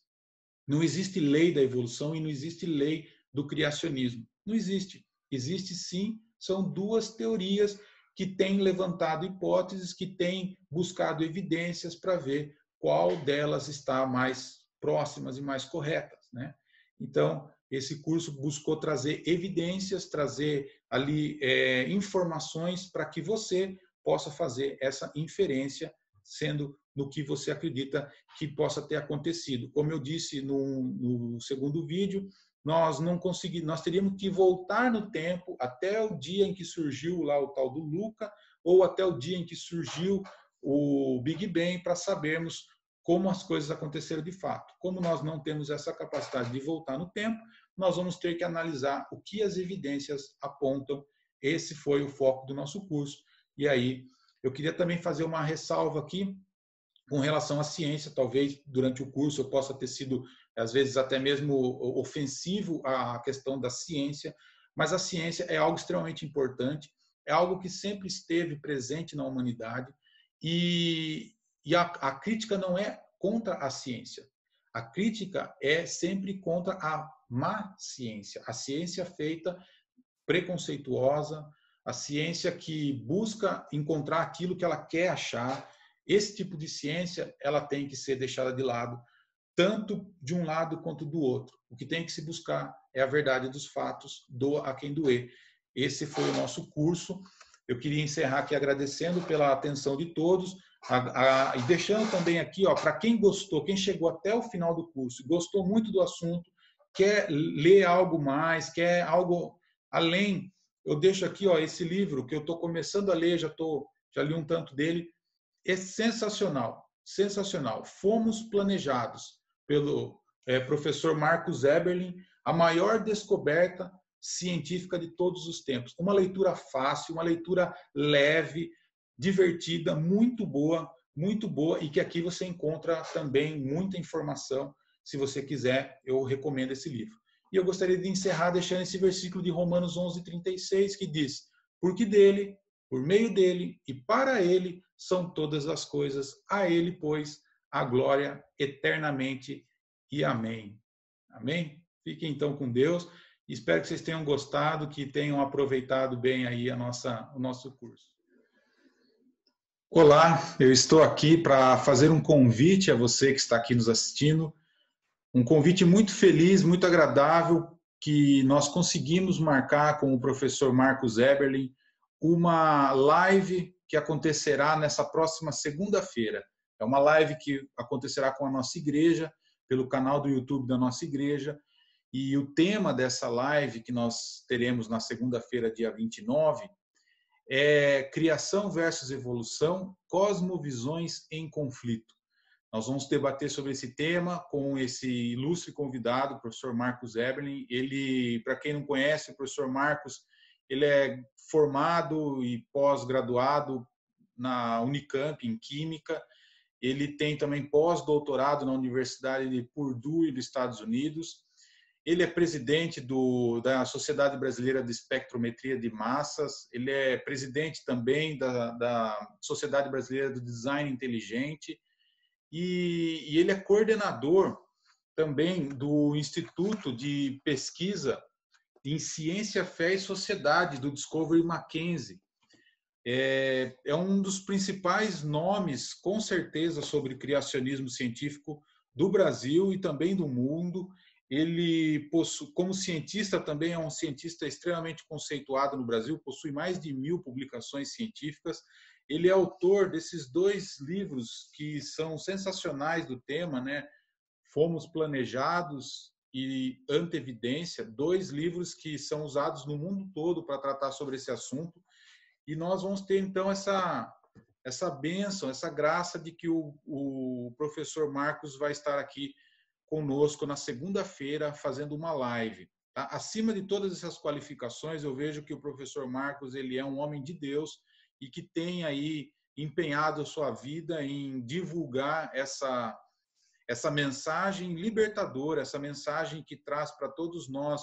Não existe lei da evolução e não existe lei do criacionismo. Não existe. Existe sim, são duas teorias que têm levantado hipóteses, que têm buscado evidências para ver qual delas está mais próximas e mais corretas, né? Então, esse curso buscou trazer evidências, trazer ali informações para que você possa fazer essa inferência, sendo no que você acredita que possa ter acontecido. Como eu disse no segundo vídeo, nós teríamos que voltar no tempo até o dia em que surgiu lá o tal do Luca, ou até o dia em que surgiu o Big Bang, para sabermos como as coisas aconteceram de fato. Como nós não temos essa capacidade de voltar no tempo, nós vamos ter que analisar o que as evidências apontam. Esse foi o foco do nosso curso. E aí, eu queria também fazer uma ressalva aqui com relação à ciência. Talvez durante o curso eu possa ter sido, às vezes, até mesmo ofensivo à questão da ciência, mas a ciência é algo extremamente importante, é algo que sempre esteve presente na humanidade e a crítica não é contra a ciência. A crítica é sempre contra a má ciência, a ciência feita preconceituosa, a ciência que busca encontrar aquilo que ela quer achar. Esse tipo de ciência, ela tem que ser deixada de lado, tanto de um lado quanto do outro. O que tem que se buscar é a verdade dos fatos, doa a quem doer. Esse foi o nosso curso. Eu queria encerrar aqui agradecendo pela atenção de todos e deixando também aqui, para quem gostou, quem chegou até o final do curso, gostou muito do assunto, quer ler algo mais, quer algo além eu deixo aqui, ó, esse livro que eu estou começando a ler, já li um tanto dele, é sensacional, sensacional. Fomos Planejados, pelo professor Marcos Eberlin, a maior descoberta científica de todos os tempos. Uma leitura fácil, uma leitura leve, divertida, muito boa, e que aqui você encontra também muita informação. Se você quiser, eu recomendo esse livro. E eu gostaria de encerrar deixando esse versículo de Romanos 11:36, que diz: porque dele, por meio dele e para ele são todas as coisas, a ele, pois, a glória eternamente e amém. Amém? Fiquem então com Deus. Espero que vocês tenham gostado, que tenham aproveitado bem aí o nosso curso. Olá, eu estou aqui para fazer um convite a você que está aqui nos assistindo. Um convite muito feliz, muito agradável, que nós conseguimos marcar com o professor Marcos Eberlin uma live que acontecerá nessa próxima segunda-feira. É uma live que acontecerá com a nossa igreja, pelo canal do YouTube da nossa igreja. E o tema dessa live que nós teremos na segunda-feira, dia 29, é Criação versus Evolução, Cosmovisões em Conflito. Nós vamos debater sobre esse tema com esse ilustre convidado, o professor Marcos Eberlin. Ele, para quem não conhece, o professor Marcos, ele é formado e pós-graduado na Unicamp em Química. Ele tem também pós-doutorado na Universidade de Purdue, dos Estados Unidos. Ele é presidente da Sociedade Brasileira de Espectrometria de Massas. Ele é presidente também da Sociedade Brasileira do Design Inteligente. E ele é coordenador também do Instituto de Pesquisa em Ciência, Fé e Sociedade, do Discovery Mackenzie. É um dos principais nomes, com certeza, sobre criacionismo científico do Brasil e também do mundo. Ele, como cientista, também é um cientista extremamente conceituado no Brasil, possui mais de 1000 publicações científicas. Ele é autor desses 2 livros que são sensacionais do tema, né? Fomos Planejados e Antevidência, 2 livros que são usados no mundo todo para tratar sobre esse assunto. E nós vamos ter, então, essa bênção, essa graça de que o professor Marcos vai estar aqui conosco na segunda-feira fazendo uma live. Tá? Acima de todas essas qualificações, eu vejo que o professor Marcos ele é um homem de Deus e que tem aí empenhado a sua vida em divulgar essa mensagem libertadora, essa mensagem que traz para todos nós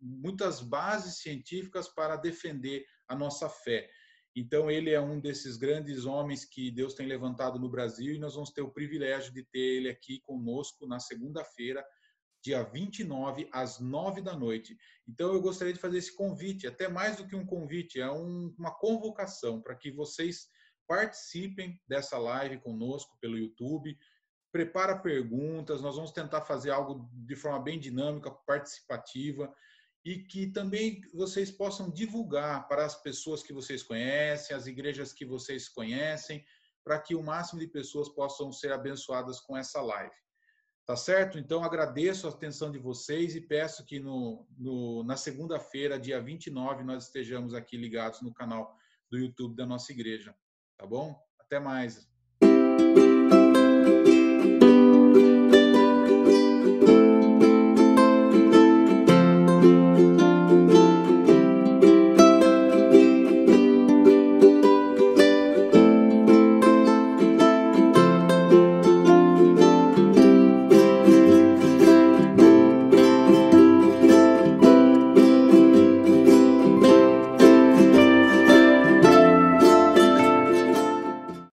muitas bases científicas para defender a nossa fé. Então, ele é um desses grandes homens que Deus tem levantado no Brasil e nós vamos ter o privilégio de ter ele aqui conosco na segunda-feira, dia 29, às 9h. Então, eu gostaria de fazer esse convite, até mais do que um convite, é uma convocação para que vocês participem dessa live conosco pelo YouTube. Prepara perguntas, nós vamos tentar fazer algo de forma bem dinâmica, participativa, e que também vocês possam divulgar para as pessoas que vocês conhecem, as igrejas que vocês conhecem, para que o máximo de pessoas possam ser abençoadas com essa live. Tá certo? Então, agradeço a atenção de vocês e peço que na segunda-feira, dia 29, nós estejamos aqui ligados no canal do YouTube da nossa igreja. Tá bom? Até mais.